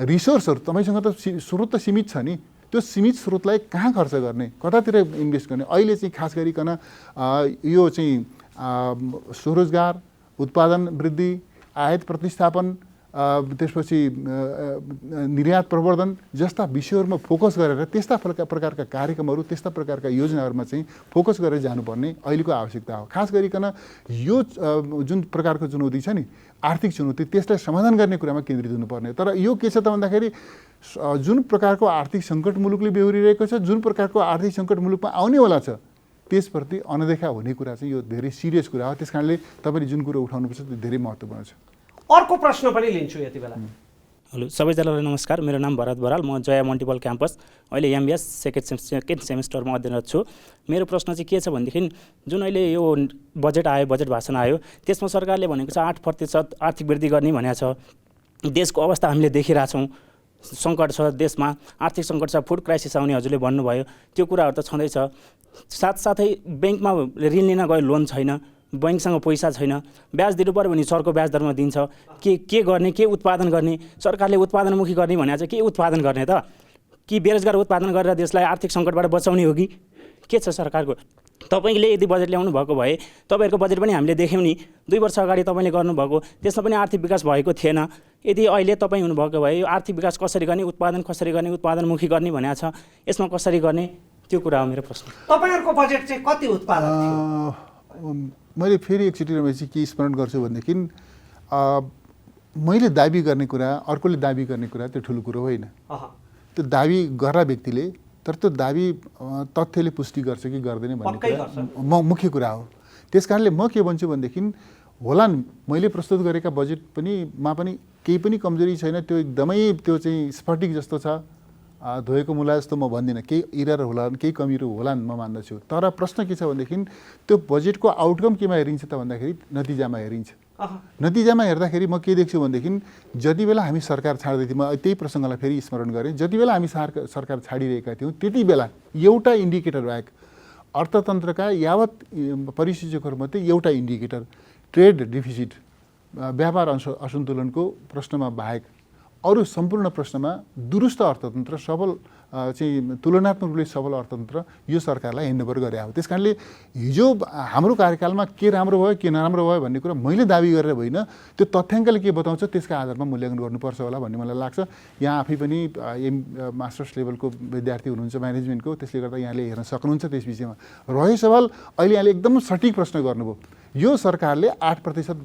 रिसोर्सहरू, तपाईँसँग त स्रोत त सीमित छ नि, त्यो सीमित स्रोतलाई कहाँ खर्च गर्ने, कतातिर इन्भेस्ट गर्ने। अहिले चाहिँ खास गरिकन यो चाहिँ स्वरोजगार, उत्पादन वृद्धि, आयात प्रतिस्थापन, त्यसपछि निर्यात प्रवर्धन जस्ता विषयहरूमा फोकस गरेर त्यस्ता प्रकारका कार्यक्रमहरू, त्यस्ता प्रकारका योजनाहरूमा चाहिँ फोकस गरेर जानुपर्ने अहिलेको आवश्यकता हो। खास गरिकन यो जुन प्रकारको चुनौती छ नि, आर्थिक चुनौती, त्यसलाई समाधान गर्ने कुरामा केन्द्रित हुनुपर्ने। तर यो के छ त भन्दाखेरि जुन प्रकारको आर्थिक सङ्कट मुलुकले बेहोरिरहेको छ, जुन प्रकारको आर्थिक सङ्कट मुलुकमा आउनेवाला छ, त्यसप्रति अनदेखा हुने कुरा चाहिँ यो धेरै सिरियस कुरा हो। त्यस कारणले तपाईँले जुन कुरो उठाउनुपर्छ त्यो धेरै महत्त्वपूर्ण छ। अर्को प्रश्न पनि लिन्छु यति बेला। हेलो सबैजनालाई नमस्कार, मेरो नाम भरत बराल, म जया मल्टिपल क्याम्पस अहिले एमबिएस सेकेन्ड सेमेस्टरमा अध्ययनरत छु। मेरो प्रश्न चाहिँ के छ भनेदेखि जुन अहिले यो बजेट आयो, बजेट भाषण आयो, त्यसमा सरकारले भनेको छ 8% आर्थिक वृद्धि गर्ने भनेको छ। देशको अवस्था हामीले देखिरहेछौँ, सङ्कट छ देशमा, आर्थिक सङ्कट छ, फुड क्राइसिस आउने हजुरले भन्नुभयो, त्यो कुराहरू त छँदैछ। साथसाथै ब्याङ्कमा ऋण लिन गयो, लोन छैन, बैङ्कसँग पैसा छैन, ब्याज दिनु पऱ्यो भने सरको ब्याज दरमा दिन्छ। के गर्ने, के उत्पादन गर्ने? सरकारले उत्पादनमुखी गर्ने भनेको चाहिँ के उत्पादन गर्ने त? कि बेरोजगार उत्पादन गरेर देशलाई आर्थिक सङ्कटबाट बचाउने हो कि के छ सरकारको? तपाईँले यदि बजेट ल्याउनु भएको भए तपाईँहरूको बजेट पनि हामीले देख्यौँ नि, 2 वर्ष अगाडि तपाईँले गर्नुभएको, त्यसमा पनि आर्थिक विकास भएको थिएन। यदि अहिले तपाईँ हुनुभएको भए यो आर्थिक विकास कसरी गर्ने, उत्पादन कसरी गर्ने, उत्पादनमुखी गर्ने भनेको छ, यसमा कसरी गर्ने, त्यो कुरा हो मेरो प्रश्न। तपाईँहरूको बजेट चाहिँ कति उत्पादन थियो? मैले फेरि एकचोटि रमेशजी के स्मरण गर्छु भनेदेखि मैले दाबी गर्ने कुरा, अर्कोले दाबी गर्ने कुरा त्यो ठुलो कुरो होइन। त्यो दाबी गर्दा व्यक्तिले, तर त्यो दाबी तथ्यले पुष्टि गर्छ कि गर्दैन भन्ने कुरा मुख्य कुरा हो। त्यस कारणले म के भन्छु भनेदेखि होलान् मैले प्रस्तुत गरेका बजेट मा पनि केही पनि कमजोरी छैन, त्यो एकदमै त्यो चाहिँ स्फटिक जस्तो छ, धोएको मुला जस्तो म भन्दिनँ। केही इरर होलान्, केही कमीहरू होलान् म मान्दछु। तर प्रश्न के छ भनेदेखि त्यो बजेटको आउटकम केमा हेरिन्छ त भन्दाखेरि नतिजामा हेरिन्छ। नतिजामा हेर्दाखेरि म के देख्छु भनेदेखि जति बेला हामी सरकार छाड्दै थियौँ, म त्यही प्रसङ्गलाई फेरि स्मरण गरेँ, जति बेला हामी सरकार छाडिरहेका थियौँ त्यति बेला एउटा इन्डिकेटर बाहेक, अर्थतन्त्रका यावत परिसूचकहरूमध्ये एउटा इन्डिकेटर, ट्रेड डिफिसिट, व्यापार असन्तुलनको प्रश्नमा बाहेक अरू सम्पूर्ण प्रश्नमा दुरुस्त अर्थतन्त्र, सबल चाहिँ तुलनात्मक रूपले सबल अर्थतन्त्र यो सरकारलाई ह्यान्डओभर गरे हो। त्यस कारणले हिजो हाम्रो कार्यकालमा के राम्रो भयो, के नराम्रो भयो भन्ने कुरा मैले दाबी गरेर होइन, त्यो तथ्याङ्कले के बताउँछ त्यसका आधारमा मूल्याङ्कन गर्नुपर्छ होला भन्ने मलाई लाग्छ। यहाँ आफै पनि मास्टर्स लेभलको विद्यार्थी हुनुहुन्छ म्यानेजमेन्टको, त्यसले गर्दा यहाँले हेर्न सक्नुहुन्छ त्यस विषयमा। रह्यो सवाल, अहिले यहाँले एकदम सटिक प्रश्न गर्नुभयो। यो सरकारले 8%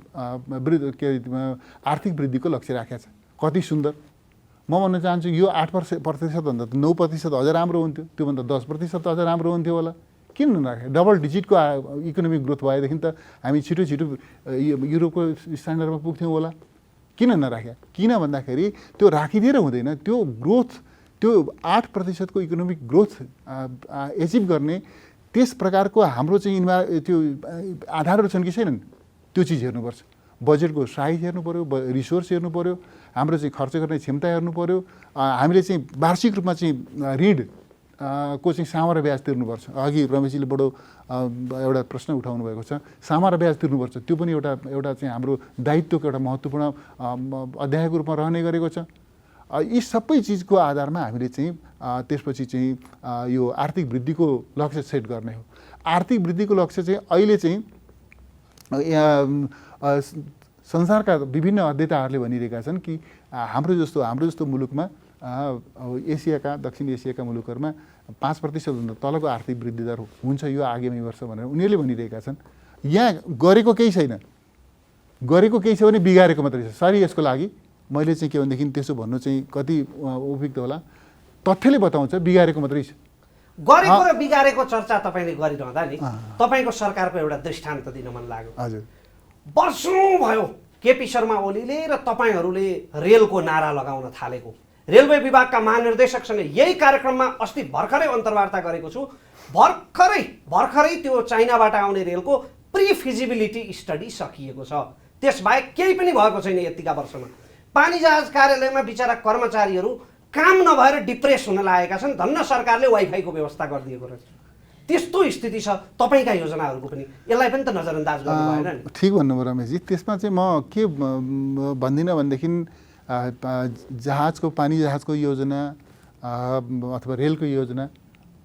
आर्थिक वृद्धिको लक्ष्य राखेको छ, कति सुन्दर। म भन्न चाहन्छु यो 8% भन्दा 9% अझ राम्रो हुन्थ्यो, त्योभन्दा 10% अझ राम्रो हुन्थ्यो होला। किन नराखे? डबल डिजिटको इकोनोमिक ग्रोथ भएदेखि त हामी छिटो युरोपको स्ट्यान्डर्डमा पुग्थ्यौँ होला। किन नराखे? किन भन्दाखेरि त्यो राखिदिएर हुँदैन। त्यो ग्रोथ, त्यो 8% को इकोनोमिक ग्रोथ एचिभ गर्ने त्यस प्रकारको हाम्रो चाहिँ त्यो आधारहरू छन् कि छैनन्, त्यो चिज हेर्नुपर्छ। बजेटको साइज हेर्नु पऱ्यो, रिसोर्स हेर्नु पऱ्यो, हाम्रो चाहिँ खर्च गर्ने क्षमता हेर्नु पऱ्यो, हामीले चाहिँ वार्षिक रूपमा चाहिँ ऋण को चाहिँ सामान्य ब्याज तिर्नुपर्छ। अघि रमेशजीले बडो एउटा प्रश्न उठाउनु भएको छ, सामान्य ब्याज तिर्नुपर्छ, त्यो पनि एउटा चाहिँ हाम्रो दायित्वको एउटा महत्त्वपूर्ण अध्यायको रूपमा रहने गरेको छ। यी सबै चिजको आधारमा हामीले चाहिँ त्यसपछि चाहिँ यो आर्थिक वृद्धिको लक्ष्य सेट गर्ने हो। आर्थिक वृद्धिको लक्ष्य चाहिँ अहिले चाहिँ संसारका विभिन्न अध्येताहरूले भनिरहेका छन् कि हाम्रो जस्तो मुलुकमा एसियाका, दक्षिण एसियाका मुलुकहरूमा 5% भन्दा तलको आर्थिक वृद्धि दर हुन्छ यो आगामी वर्ष भनेर उनीहरूले भनिरहेका छन्। यहाँ गरेको केही छैन, गरेको केही छ भने बिगारेको मात्रै छ। सरी, यसको लागि मैले चाहिँ के भनेदेखि त्यसो भन्नु चाहिँ कति उपयुक्त होला, तथ्यले बताउँछ बिगारेको मात्रै छ। गरेको र बिगारेको चर्चा तपाईँले गरिरहँदा नि तपाईँको सरकारको एउटा दृष्टान्त दिन मन लाग्यो। हजुर, वर्षौँ भयो केपी शर्मा ओलीले र तपाईँहरूले रेलको नारा लगाउन थालेको। रेलवे विभागका महानिर्देशकसँग यही कार्यक्रममा अस्ति भर्खरै अन्तर्वार्ता गरेको छु। भर्खरै त्यो चाइनाबाट आउने रेलको प्री फिजिबिलिटी स्टडी सकिएको छ। त्यसबाहेक केही पनि भएको छैन यतिका वर्षमा। पानी जहाज कार्यालयमा बिचरा कर्मचारीहरू काम नभएर डिप्रेस हुन लागेका छन्, धन्न सरकारले वाइफाईको व्यवस्था गरिदिएको रहेछ। त्यस्तो स्थिति छ तपाईँका योजनाहरूको पनि, यसलाई पनि त नजरअन्दाज गर्नु भएन नि। ठिक भन्नुभयो रमेशजी। त्यसमा चाहिँ म के भन्दिनँ भनेदेखि पानी जहाजको योजना, अथवा रेलको योजना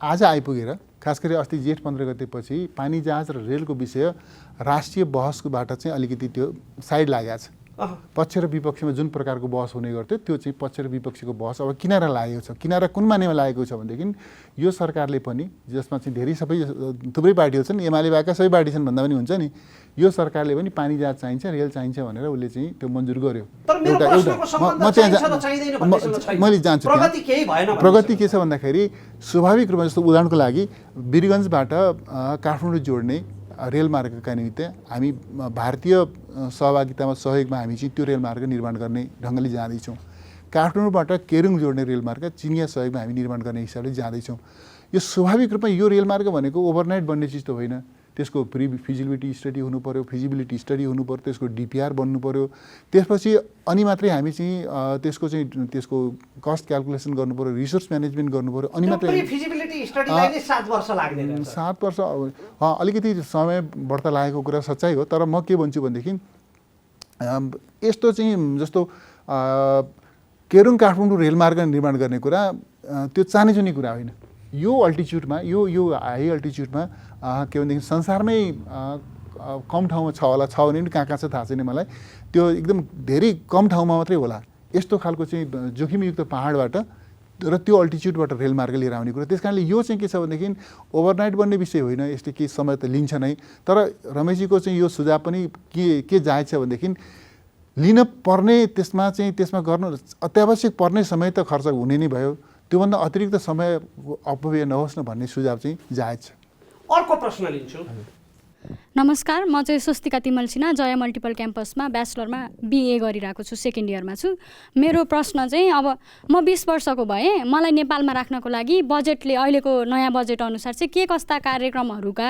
आज आइपुगेर खास गरी अस्ति जेठ 15 गतेपछि पानी जहाज र रेलको विषय राष्ट्रिय बहसबाट चाहिँ अलिकति त्यो साइड लागेको छ। पक्ष र विपक्षमा जुन प्रकारको बहस हुने गर्थ्यो त्यो चाहिँ पक्ष र विपक्षीको बहस अब किनारा लागेको छ। किनारा कुन मानेमा लागेको छ भनेदेखि यो सरकारले पनि जसमा चाहिँ धेरै सबै थुप्रै पार्टीहरू छन्, एमाले भएका सबै पार्टी छन् भन्दा पनि हुन्छ नि, यो सरकारले पनि पानी जहाज चाहिन्छ, रेल चाहिन्छ भनेर उसले चाहिँ त्यो मन्जुर गर्यो। मैले जान्छु प्रगति के छ भन्दाखेरि स्वाभाविक रूपमा जस्तो उदाहरणको लागि वीरगञ्जबाट काठमाडौँ जोड्ने रेलमार्गका निमित्त हामी भारतीय सहभागितामा सहयोगमा हामी चाहिँ त्यो रेलमार्ग निर्माण गर्ने ढङ्गले जाँदैछौँ। काठमाडौँबाट केरुङ जोड्ने रेलमार्ग चिनिया सहयोगमा हामी निर्माण गर्ने हिसाबले जाँदैछौँ। यो स्वाभाविक रूपमा यो रेलमार्ग भनेको ओभरनाइट बन्ने चिज त होइन। त्यसको प्री फिजिबिलिटी स्टडी हुनु पर्यो, फिजिबिलिटी स्टडी हुनु पर्यो, त्यसको डिपिआर बन्नु पर्यो, त्यसपछि अनि मात्रै हामी चाहिँ त्यसको कस्ट क्यालकुलेसन गर्नु पर्यो, रिसोर्स म्यानेजमेन्ट गर्नु पर्यो, अनि मात्रै 7 वर्ष लाग्दैन। 7 वर्ष अलिकति समय बढ्ता लागेको कुरा सच्चाइ हो। तर म के भन्छु भनेदेखि यस्तो चाहिँ जस्तो केरुङ काठमाडौँ रेलमार्ग निर्माण गर्ने कुरा त्यो चानेचुने कुरा होइन। यो अल्टिच्युडमा यो हाई अल्टिच्युडमा के भनेदेखि संसारमै कम ठाउँमा छ होला, छ भने पनि कहाँ छ थाहा छैन मलाई, त्यो एकदम धेरै कम ठाउँमा मात्रै होला यस्तो खालको चाहिँ जोखिमयुक्त पहाडबाट र त्यो अल्टिच्युडबाट रेलमार्ग लिएर आउने कुरा। त्यस कारणले यो चाहिँ के छ भनेदेखि ओभरनाइट बन्ने विषय होइन, यसले केही समय त लिन्छ नै। तर रमेशजीको चाहिँ यो सुझाव पनि के जायज छ भनेदेखि लिन पर्ने त्यसमा गर्नु अत्यावश्यक पर्ने समय त खर्च हुने नै भयो, त्योभन्दा अतिरिक्त समय अपव्यय नहोस् न भन्ने सुझाव चाहिँ जायज छ। अर्को प्रश्न लिन्छु। नमस्कार, म चाहिँ स्वस्तिका तिमल सिन्हा जय मल्टिपल क्याम्पसमा ब्याचलरमा बिए गरिरहेको छु, सेकेन्ड इयरमा छु। मेरो प्रश्न चाहिँ अब म 20 वर्षको भएँ, मलाई नेपालमा राख्नको लागि बजेटले अहिलेको नयाँ बजेट अनुसार चाहिँ के कस्ता कार्यक्रमहरूका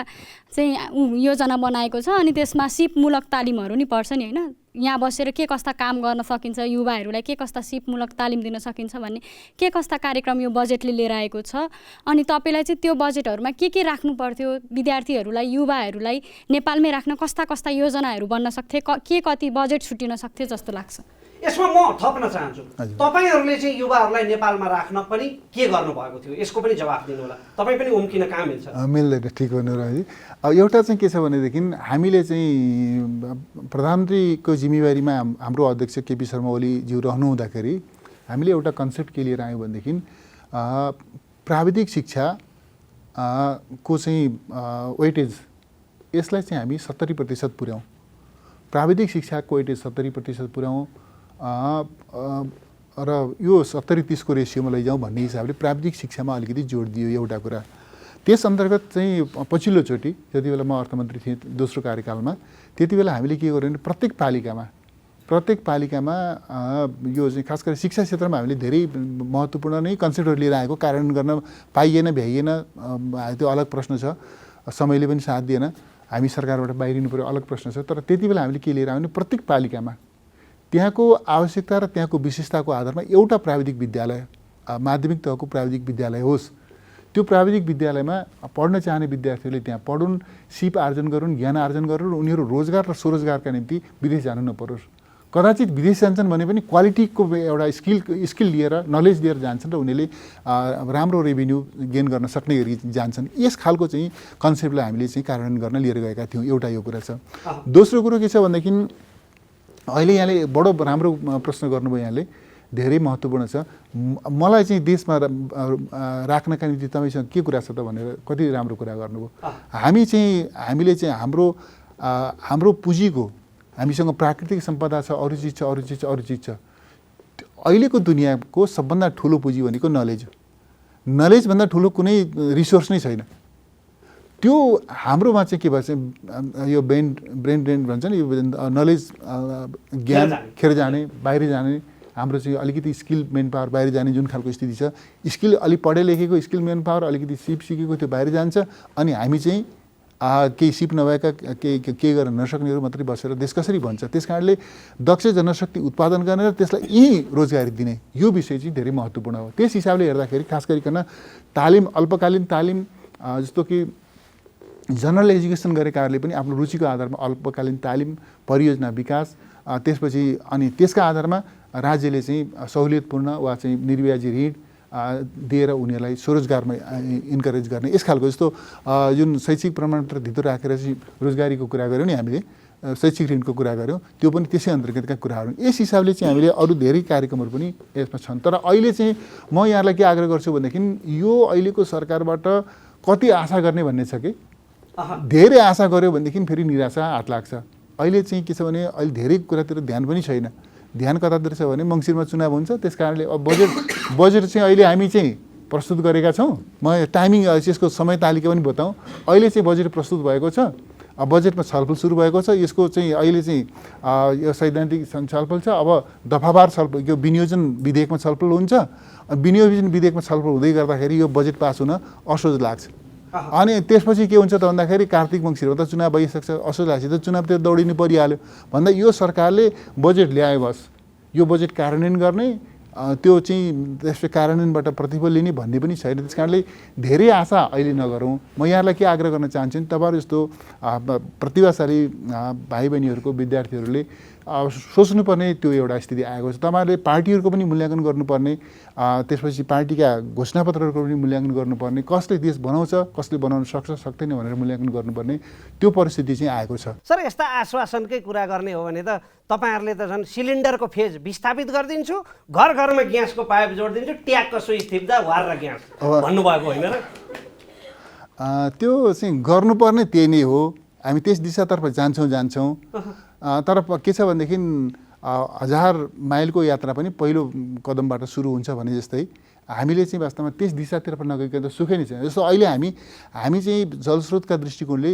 चाहिँ योजना बनाएको छ, अनि त्यसमा सिपमूलक तालिमहरू नि पर्छ नि होइन, यहाँ बसेर के कस्ता काम गर्न सकिन्छ, युवाहरूलाई के कस्ता सिपमूलक तालिम दिन सकिन्छ भन्ने के कस्ता कार्यक्रम यो बजेटले लिएर आएको छ, अनि तपाईँलाई चाहिँ त्यो बजेटहरूमा के राख्नु पर्थ्यो, विद्यार्थीहरूलाई युवाहरूलाई नेपालमै राख्न कस्ता कस्ता योजनाहरू बन्न सक्थे, के कति बजेट छुटिन सक्थ्यो जस्तो लाग्छ। यसमा म थप्न चाहन्छु, तपाईँहरूले चाहिँ युवाहरूलाई नेपालमा राख्न पनि के गर्नुभएको थियो, यसको पनि जवाफ दिनु होला। तपाईँ पनि उम्किन कहाँ मिल्छ? मिल्दैन, ठिक भन्नुभयो। अब एउटा चाहिँ के छ भनेदेखि हामीले चाहिँ प्रधानमन्त्रीको जिम्मेवारीमा हाम्रो अध्यक्ष केपी शर्मा ओलीज्यू रहनुहुँदाखेरि हामीले एउटा कन्सेप्ट के लिएर आयौँ भनेदेखि प्राविधिक शिक्षा को चाहिँ वेटेज यसलाई चाहिँ हामी 70% पुर्याउँ। प्राविधिक शिक्षाको वेटेज 70% पुर्याउँ र यो 70-30 को रेसियोमा लैजाउँ भन्ने हिसाबले प्राविधिक शिक्षामा अलिकति जोड दियो एउटा कुरा। त्यस अन्तर्गत चाहिँ पछिल्लोचोटि जति बेला म अर्थमन्त्री थिएँ दोस्रो कार्यकालमा, त्यति बेला हामीले के गर्यौँ भने प्रत्येक पालिकामा यो चाहिँ खास गरी शिक्षा क्षेत्रमा हामीले धेरै महत्त्वपूर्ण नै कन्सेप्टहरू लिएर आएको, कार्यान्वयन गर्न पाइएन भ्याइएन त्यो अलग प्रश्न छ, समयले पनि साथ दिएन, हामी सरकारबाट बाहिरिनु पर्यो अलग प्रश्न छ। तर त्यति बेला हामीले के लिएर आउने प्रत्येक पालिकामा त्यहाँको आवश्यकता र त्यहाँको विशेषताको आधारमा एउटा प्राविधिक विद्यालय, माध्यमिक तहको प्राविधिक विद्यालय होस्। त्यो प्राविधिक विद्यालयमा पढ्न चाहने विद्यार्थीहरूले त्यहाँ पढुन्, सिप आर्जन गरून्, ज्ञान आर्जन गरून्, उनीहरू रोजगार र स्वरोजगारका निम्ति विदेश जानु नपरोस्। कदाचित विदेश जान्छन् भने पनि क्वालिटीको एउटा स्किल लिएर नलेज लिएर जान्छन् र उनीहरूले राम्रो रेभिन्यू गेन गर्न सक्ने गरी जान्छन्। यस खालको चाहिँ कन्सेप्टलाई हामीले चाहिँ कार्यान्वयन गर्न लिएर गएका थियौँ। एउटा यो कुरा छ। दोस्रो कुरो के छ भनेदेखि अहिले यहाँले बडो राम्रो प्रश्न गर्नुभयो, यहाँले धेरै महत्त्वपूर्ण छ। मलाई चाहिँ देशमा राख्नका निम्ति तपाईँसँग के कुरा छ त भनेर कति राम्रो कुरा गर्नुभयो। हामीले चाहिँ हाम्रो पुँजीको हामीसँग प्राकृतिक सम्पदा छ, अरू चिज छ। अहिलेको दुनियाँको सबभन्दा ठुलो पुँजी भनेको नलेज हो। नलेजभन्दा ठुलो कुनै रिसोर्स नै छैन। त्यो हाम्रोमा चाहिँ के भन्छ यो ब्रेन ड्रेन भन्छ नि, यो नलेज ज्ञान खेर जाने, बाहिर जाने, हाम्रो चाहिँ अलिकति स्किल मेन पावर बाहिर जाने जुन खालको स्थिति छ, स्किल अलिक पढे लेखेको स्किल मेन पावर अलिकति सिप सिकेको त्यो बाहिर जान्छ, अनि हामी चाहिँ केही सिप नभएका केही गर्न नसक्नेहरू मात्रै बसेर देश कसरी भन्छ। त्यस कारणले दक्ष जनशक्ति उत्पादन गरेर त्यसलाई यहीँ रोजगारी दिने यो विषय चाहिँ धेरै महत्त्वपूर्ण हो। त्यस हिसाबले हेर्दाखेरि खास गरिकन तालिम, अल्पकालीन तालिम जस्तो कि जनरल एजुकेसन गरेकाहरूले पनि आफ्नो रुचिको आधारमा अल्पकालीन तालिम, परियोजना विकास, त्यसपछि अनि त्यसका आधारमा राज्यले चाहिँ सहुलियतपूर्ण वा चाहिँ निर्व्याजी ऋण दिएर उनीहरूलाई स्वरोजगारमा इन्करेज गर्ने यस खालको जस्तो जुन शैक्षिक प्रमाणपत्र धितो राखेर चाहिँ रोजगारीको कुरा गऱ्यौँ नि हामीले शैक्षिक ऋणको कुरा गऱ्यौँ त्यो पनि त्यसै अन्तर्गतका कुराहरू यस हिसाबले चाहिँ हामीले अरू धेरै कार्यक्रमहरू पनि यसमा छन् तर अहिले चाहिँ म यहाँलाई के आग्रह गर्छु भनेदेखि यो अहिलेको सरकारबाट कति आशा गर्ने भन्ने छ कि धेरै आशा गऱ्यो भनेदेखि फेरि निराशा हात लाग्छ अहिले चाहिँ के छ भने अहिले धेरै कुरातिर ध्यान पनि छैन ध्यान कतातिर छ भने मङ्सिरमा चुनाव हुन्छ त्यस कारणले अब बजेट चाहिँ अहिले हामी चाहिँ प्रस्तुत गरेका छौँ म टाइमिङ यसको समय तालिका पनि बताउँ अहिले चाहिँ बजेट प्रस्तुत भएको छ बजेटमा छलफल सुरु भएको छ यसको चाहिँ अहिले चाहिँ यो सैद्धान्तिक छलफल छ अब दफावार छलफल यो विनियोजन विधेयकमा छलफल हुन्छ विनियोजन विधेयकमा छलफल हुँदै गर्दाखेरि यो बजेट पास हुन असोज लाग्छ अनि त्यसपछि के हुन्छ त भन्दाखेरि कार्तिक मङ्सिरमा त चुनाव भइसक्छ असोज लागेपछि त चुनावतिर दौडिनु परिहाल्यो भन्दा यो सरकारले बजेट ल्याए बस यो बजेट कार्यान्वयन गर्ने त्यो चाहिँ त्यसको कार्यान्वयनबाट प्रतिफल लिने भन्ने पनि छैन त्यस कारणले धेरै आशा अहिले नगरौँ म यहाँलाई के आग्रह गर्न चाहन्छु नि तपाईँहरू जस्तो प्रतिभाशाली भाइ बहिनीहरूको विद्यार्थीहरूले सोच्नुपर्ने त्यो एउटा स्थिति आएको छ तपाईँहरूले पार्टीहरूको पनि मूल्याङ्कन गर्नुपर्ने त्यसपछि पार्टीका घोषणापत्रहरूको पनि मूल्याङ्कन गर्नुपर्ने कसले देश बनाउँछ कसले बनाउन सक्छ सक्दैन भनेर मूल्याङ्कन गर्नुपर्ने त्यो परिस्थिति चाहिँ आएको छ सर यस्ता आश्वासनकै कुरा गर्ने हो भने त तपाईँहरूले त झन् सिलिन्डरको फेज विस्थापित गरिदिन्छु घर घरमा ग्यासको पाइप जोडिदिन्छु ट्यागको स्विच थिप्दा वार र ग्यास भन्नुभएको होइन र त्यो चाहिँ गर्नुपर्ने त्यही नै हो हामी त्यस दिशातर्फ जान्छौँ तर के छ भनेदेखि 1000 माइलको यात्रा पनि पहिलो कदमबाट सुरु हुन्छ भने जस्तै हामीले चाहिँ वास्तवमा त्यस दिशातर्फ नगइकन त सुखै नै छैन जस्तो अहिले हामी चाहिँ जलस्रोतका दृष्टिकोणले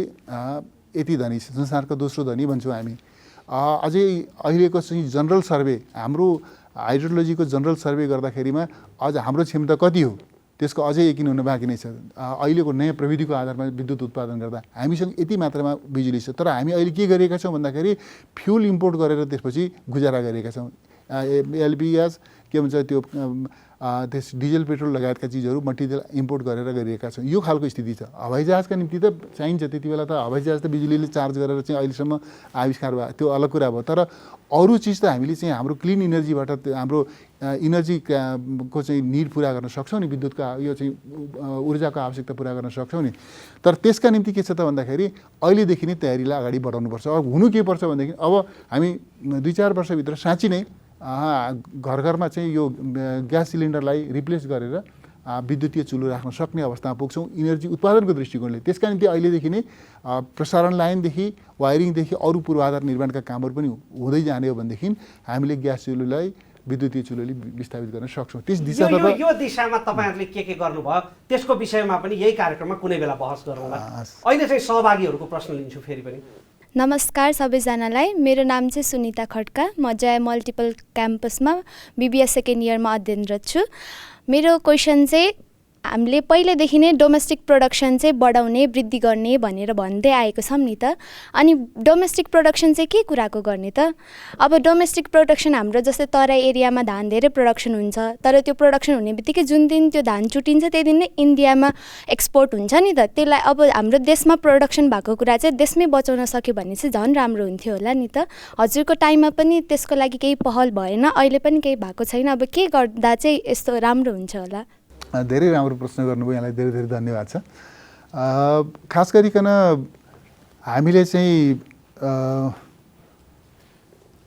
यति धनी संसारको दोस्रो धनी भन्छौँ हामी अझै अहिलेको चाहिँ जनरल सर्वे हाम्रो हाइड्रोलोजीको जनरल सर्वे गर्दाखेरिमा अझ हाम्रो क्षमता कति हो त्यसको अझै यकिन हुन बाँकी नै छ अहिलेको नयाँ प्रविधिको आधारमा विद्युत उत्पादन गर्दा हामीसँग यति मात्रामा बिजुली छ तर हामी अहिले के गरेका छौँ भन्दाखेरि फ्युल इम्पोर्ट गरेर त्यसपछि गुजारा गरेका छौँ एलपी ग्यास के भन्छ त्यो त्यस डिजल पेट्रोल लगायतका चिजहरू मटेरियल इम्पोर्ट गरेर गरिरहेका छौँ यो खालको स्थिति छ हवाईजहाजका निम्ति त चाहिन्छ त्यति बेला त हवाईजहाज त बिजुलीले चार्ज गरेर चाहिँ अहिलेसम्म आविष्कार भयो त्यो अलग कुरा भयो तर अरू चिज त हामीले चाहिँ हाम्रो क्लिन इनर्जीबाट हाम्रो इनर्जीको चाहिँ निड पुरा गर्न सक्छौँ नि विद्युतका यो चाहिँ ऊर्जाको आवश्यकता पुरा गर्न सक्छौँ नि तर त्यसका निम्ति के छ त भन्दाखेरि अहिलेदेखि नै तयारीलाई अगाडि बढाउनुपर्छ अब हुनु के पर्छ भनेदेखि अब हामी 2-4 वर्षभित्र साँच्ची नै घर घरमा चाहिँ यो ग्यास सिलिन्डरलाई रिप्लेस गरेर विद्युतीय चुलो राख्न सक्ने अवस्थामा पुग्छौँ इनर्जी उत्पादनको दृष्टिकोणले त्यसका निम्ति अहिलेदेखि नै प्रसारण लाइनदेखि वायरिङदेखि अरू पूर्वाधार निर्माणका कामहरू पनि हुँदै जाने हो भनेदेखि हामीले ग्यास चुलोलाई विद्युतीय चुलोले विस्थापित गर्न सक्छौँ त्यस दिशातर्फ यो दिशामा तपाईँहरूले के गर्नुभयो त्यसको विषयमा पनि यही कार्यक्रममा कुनै बेला बहस गरौँला अहिले चाहिँ सहभागीहरूको प्रश्न लिन्छु फेरि पनि नमस्कार सबैजनालाई मेरो नाम चाहिँ सुनिता खड्का म जय मल्टिपल क्याम्पसमा बीबीएस सेकेन्ड इयरमा अध्ययनरत छु मेरो क्वेसन चाहिँ हामीले पहिलेदेखि नै डोमेस्टिक प्रोडक्सन चाहिँ बढाउने वृद्धि गर्ने भनेर भन्दै आएको छौँ नि त अनि डोमेस्टिक प्रोडक्सन चाहिँ के कुराको गर्ने त अब डोमेस्टिक प्रोडक्सन हाम्रो जस्तै तराई एरियामा धान धेरै प्रोडक्सन हुन्छ तर त्यो प्रोडक्सन हुने बित्तिकै जुन दिन त्यो धान चुटिन्छ त्यही दिन नै इन्डियामा एक्सपोर्ट हुन्छ नि त त्यसलाई अब हाम्रो देशमा प्रोडक्सन भएको कुरा चाहिँ देशमै बचाउन सक्यो भने चाहिँ झन् राम्रो हुन्थ्यो होला नि त हजुरको टाइममा पनि त्यसको लागि केही पहल भएन अहिले पनि केही भएको छैन अब के गर्दा चाहिँ यस्तो राम्रो हुन्छ होला धेरै राम्रो प्रश्न गर्नुभयो यहाँलाई धेरै धेरै धन्यवाद छ खास गरिकन हामीले चाहिँ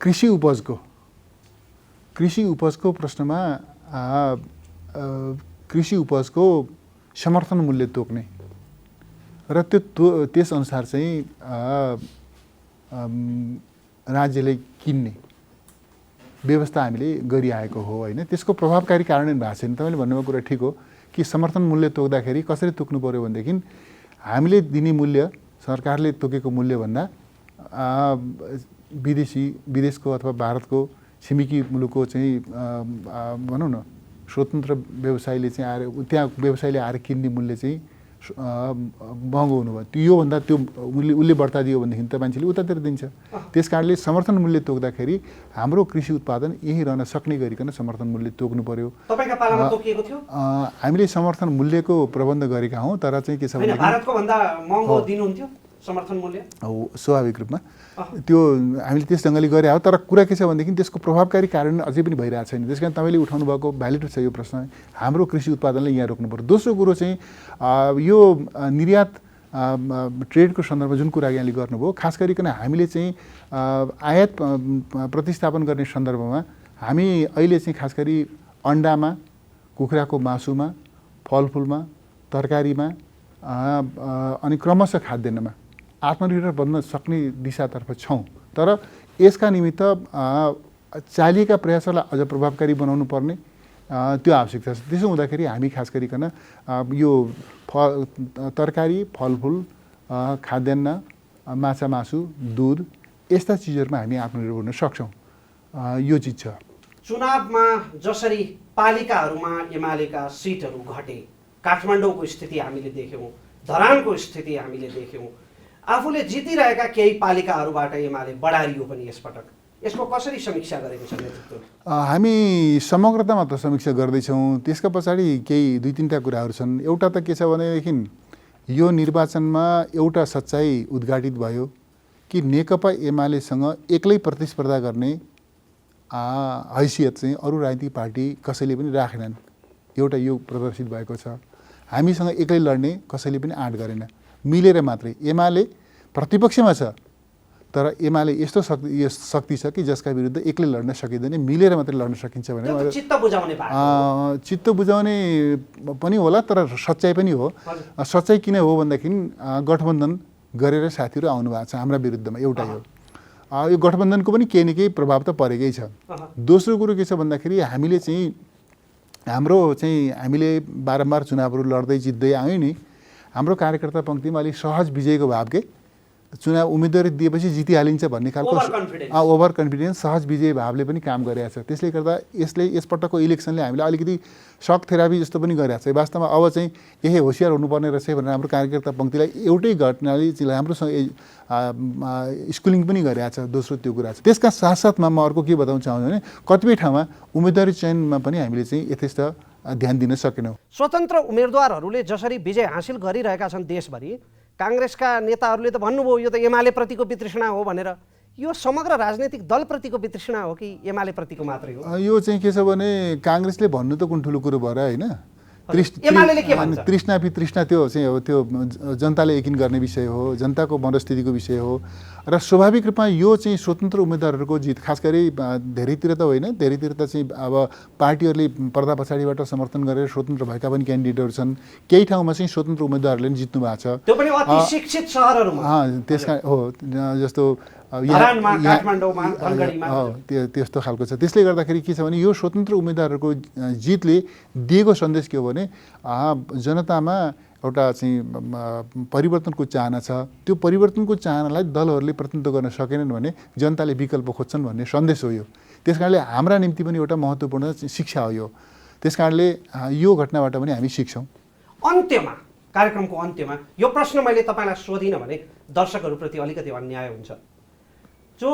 कृषि उपजको प्रश्नमा कृषि उपजको समर्थन मूल्य तोक्ने र त्यसअनुसार चाहिँ राज्यले किन्ने व्यवस्था हामीले गरिआएको हो होइन त्यसको प्रभावकारी कार्यान्वयन भएको छैन तपाईँले भन्नुभएको कुरा ठिक हो कि समर्थन मूल्य तोक्दाखेरि कसरी तोक्नु पर्यो भनेदेखि हामीले दिने मूल्य सरकारले तोकेको मूल्यभन्दा विदेशको अथवा भारतको छिमेकी मुलुकको चाहिँ भनौँ न स्वतन्त्र व्यवसायले चाहिँ आएर त्यहाँ व्यवसायले आएर किन्ने मूल्य चाहिँ महँगो हुनुभयो योभन्दा त्यो उसले बढ्ता दियो भनेदेखि त मान्छेले उतातिर दिन्छ त्यस कारणले समर्थन मूल्य तोक्दाखेरि हाम्रो कृषि उत्पादन यहीँ रहन सक्ने गरिकन समर्थन मूल्य तोक्नु पर्यो तपाईँका पालामा तोकिएको थियो हामीले समर्थन मूल्यको प्रबन्ध गरेका हौँ तर चाहिँ के छ भने भारतको भन्दा महँगो दिनुहुन्थ्यो समर्थन मूल्य हो स्वाभाविक रूपमा त्यो हामीले त्यस ढङ्गले गरे हो। तर कुरा के छ भनेदेखि त्यसको प्रभावकारी कार्यान्वयन अझै पनि भइरहेको छैन। त्यस कारण तपाईँले उठाउनु भएको भ्यालिड छ यो प्रश्न। हाम्रो कृषि उत्पादनले यहाँ रोक्नु पर्यो। दोस्रो कुरो चाहिँ यो निर्यात ट्रेडको सन्दर्भमा जुन कुरा यहाँले गर्नुभयो, खास गरिकन हामीले चाहिँ आयात प्रतिस्थापन गर्ने सन्दर्भमा हामी अहिले चाहिँ खास गरी अन्डामा, कुखुराको मासुमा, फलफुलमा, तरकारीमा अनि क्रमशः खाद्यान्नमा आत्मनिर्भर बन्न सक्ने दिशातर्फ छौँ। तर यसका निमित्त चालिएका प्रयासहरूलाई अझ प्रभावकारी बनाउनु पर्ने त्यो आवश्यकता छ। त्यसो हुँदाखेरि हामी खास गरिकन यो तरकारी, फलफुल, खाद्यान्न, माछा मासु, दूध यस्ता चिजहरूमा हामी आत्मनिर्भर हुन सक्छौँ। यो चिज छ। चुनावमा जसरी पालिकाहरूमा एमालेका सिटहरू घटे, काठमाडौँको स्थिति हामीले देख्यौँ, धरानको स्थिति हामीले देख्यौँ, आफूले जितिरहेका केही पालिकाहरूबाट एमाले बढारियो पनि यसपटक। यसको कसरी समीक्षा गरेको छ नेतृत्वले? हामी समग्रतामा त समीक्षा गर्दैछौँ। त्यसका पछाडि केही 2-3टा कुराहरू छन्। एउटा त के छ भनेदेखि यो निर्वाचनमा एउटा सच्चाइ उद्घाटित भयो कि नेकपा एमालेसँग एक्लै प्रतिस्पर्धा गर्ने हैसियत चाहिँ अरू राजनीतिक पार्टी कसैले पनि राखेनन्। एउटा यो प्रदर्शित भएको छ। हामीसँग एक्लै लड्ने कसैले पनि आँट गरेन, मिलेर मात्रै। एमाले प्रतिपक्षमा छ तर एमाले यस्तो शक्ति छ कि जसका विरुद्ध एक्लै लड्न सकिँदैन, मिलेर मात्रै लड्न सकिन्छ भने चित्त बुझाउने पनि होला। तर सच्चाइ पनि हो। सच्चाइ किन हो भन्दाखेरि गठबन्धन गरेर साथीहरू आउनु भएको छ हाम्रा विरुद्धमा, एउटा हो। यो गठबन्धनको पनि केही न केही प्रभाव त परेकै छ। दोस्रो कुरो के छ भन्दाखेरि हामीले बारम्बार चुनावहरू लड्दै जित्दै आयौँ नि। हाम्रो कार्यकर्ता पङ्क्तिमा अलिक सहज विजयको भाव के चुनाव उम्मेदवारी दिएपछि जितिहालिन्छ भन्ने खालको ओभर कन्फिडेन्स, सहज विजय भावले पनि काम गरेको छ। त्यसले गर्दा यसपटकको इलेक्सनले हामीलाई अलिकति सक थेरापी जस्तो पनि गरेको छ। वास्तवमा अब चाहिँ यही होसियार हुनुपर्ने रहेछ भनेर हाम्रो कार्यकर्ता पङ्क्तिलाई एउटै घटनाले राम्रोसँग स्कुलिङ पनि गरेको छ। दोस्रो त्यो कुरा छ। त्यसका साथसाथमा म अर्को के बताउन चाहन्छु भने कतिपय ठाउँमा उम्मेदवारी चयनमा पनि हामीले चाहिँ यथेष्ट ध्यान दिन सकेनौँ। स्वतन्त्र उम्मेदवारहरूले जसरी विजय हासिल गरिरहेका छन् देशभरि, काङ्ग्रेसका नेताहरूले त भन्नुभयो यो त एमाले प्रतिको वितृष्णा हो भनेर। यो समग्र राजनीतिक दलप्रतिको वितृष्णा हो कि एमाले प्रतिको मात्रै हो? यो चाहिँ के छ भने काङ्ग्रेसले भन्नु त कुन ठुलो कुरो भएर होइन, एमालेले के भन्छ? तृष्णा वितृष्णा त्यो चाहिँ हो, त्यो जनताले यकिन गर्ने विषय हो, जनताको मनस्थितिको विषय हो। र स्वाभाविक रूपमा यो चाहिँ स्वतन्त्र उम्मेदवारहरूको जित, खास गरी धेरैतिर त होइन, धेरैतिर त चाहिँ अब पार्टीहरूले पर्दा पछाडिबाट समर्थन गरेर स्वतन्त्र भएका पनि क्यान्डिडेटहरू छन्। केही ठाउँमा चाहिँ स्वतन्त्र उम्मेदवारहरूले पनि जित्नु भएको छ। त्यो पनि अति शिक्षित सहरहरूमा त्यसका हो, जस्तो त्यस्तो खालको छ। त्यसले गर्दाखेरि के छ भने यो स्वतन्त्र उम्मेदवारहरूको जितले दिएको सन्देश के हो भने जनतामा एउटा चाहिँ परिवर्तनको चाहना छ। त्यो परिवर्तनको चाहनालाई दलहरूले प्रतिनिधित्व गर्न सकेनन् भने जनताले विकल्प खोज्छन् भन्ने सन्देश हो यो। त्यस कारणले हाम्रा निम्ति पनि एउटा महत्त्वपूर्ण शिक्षा हो यो। त्यस कारणले यो घटनाबाट पनि हामी सिक्छौँ। अन्त्यमा, कार्यक्रमको अन्त्यमा यो प्रश्न मैले तपाईँलाई सोधिनँ भने दर्शकहरूप्रति अलिकति अन्याय हुन्छ। जो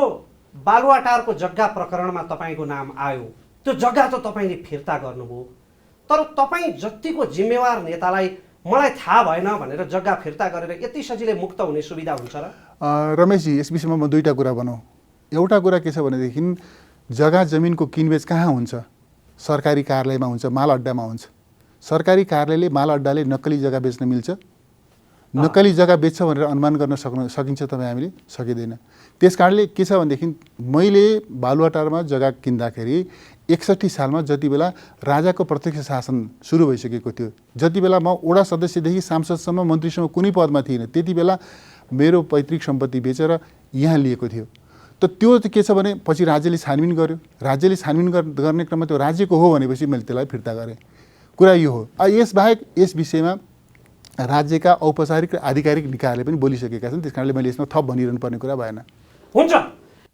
बालुवाटारको जग्गा प्रकरणमा तपाईँको नाम आयो, त्यो जग्गा त तपाईँले फिर्ता गर्नुभयो, तर तपाईँ जतिको जिम्मेवार नेतालाई मलाई थाहा भएन भनेर जग्गा फिर्ता गरेर यति सजिलै मुक्त हुने सुविधा हुन्छ र? रमेशजी, यस विषयमा म 2टा कुरा भनौँ। एउटा कुरा के छ भनेदेखि जग्गा जमिनको किनबेच कहाँ हुन्छ? सरकारी कार्यालयमा हुन्छ, माल अड्डामा हुन्छ। सरकारी कार्यालयले माल अड्डाले नक्कली जग्गा बेच्न मिल्छ? नक्कली जग्गा बेच्छ भनेर अनुमान गर्न सकिन्छ तपाईँ हामीले? सकिँदैन। त्यस कारणले के छ भनेदेखि मैले बालुवाटारमा जग्गा किन्दाखेरि 61 सालमा जति बेला राजाको प्रत्यक्ष शासन सुरु भइसकेको थियो, जति बेला म वडा सदस्यदेखि सांसदसम्म मन्त्रीसम्म कुनै पदमा थिइनँ, त्यति बेला मेरो पैतृक सम्पत्ति बेचेर यहाँ लिएको थियो। त त्यो के छ भने पछि राज्यले छानबिन गर्यो। राज्यले छानबिन गर्ने क्रममा त्यो राज्यको हो भनेपछि मैले त्यसलाई फिर्ता गरेँ। कुरा यो हो। यसबाहेक यस विषयमा राज्यका औपचारिक र आधिकारिक निकायले पनि बोलिसकेका छन्। त्यस कारणले मैले यसमा थप भनिरहनु पर्ने कुरा भएन। हुन्छ,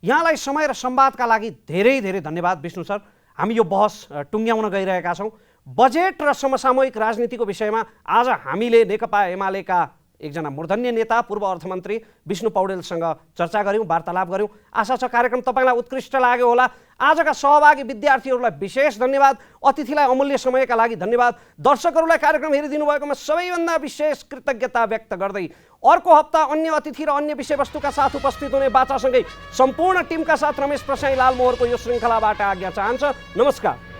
यहाँलाई समय र संवादका लागि धेरै धेरै धन्यवाद विष्णु सर। हामी यो बहस टुङ्ग्याउन गइरहेका छौँ। बजेट र समसामयिक राजनीतिको विषयमा आज हामीले नेकपा एमालेका एकजना मूर्धन्य नेता पूर्व अर्थमन्त्री विष्णु पौडेलसँग चर्चा गऱ्यौँ, वार्तालाप गऱ्यौँ। आशा छ कार्यक्रम तपाईँलाई उत्कृष्ट लाग्यो होला। आजका सहभागी विद्यार्थीहरूलाई विशेष धन्यवाद, अतिथिलाई अमूल्य समयका लागि धन्यवाद, दर्शकहरूलाई कार्यक्रम हेरिदिनु भएकोमा सबैभन्दा विशेष कृतज्ञता व्यक्त गर्दै अर्को हप्ता अन्य अतिथि र अन्य विषयवस्तुका साथ उपस्थित हुने बाचासँगै सम्पूर्ण टिमका साथ रमेश प्रसाई लालमोहरको यो श्रृङ्खलाबाट आज्ञा चाहन्छ। नमस्कार।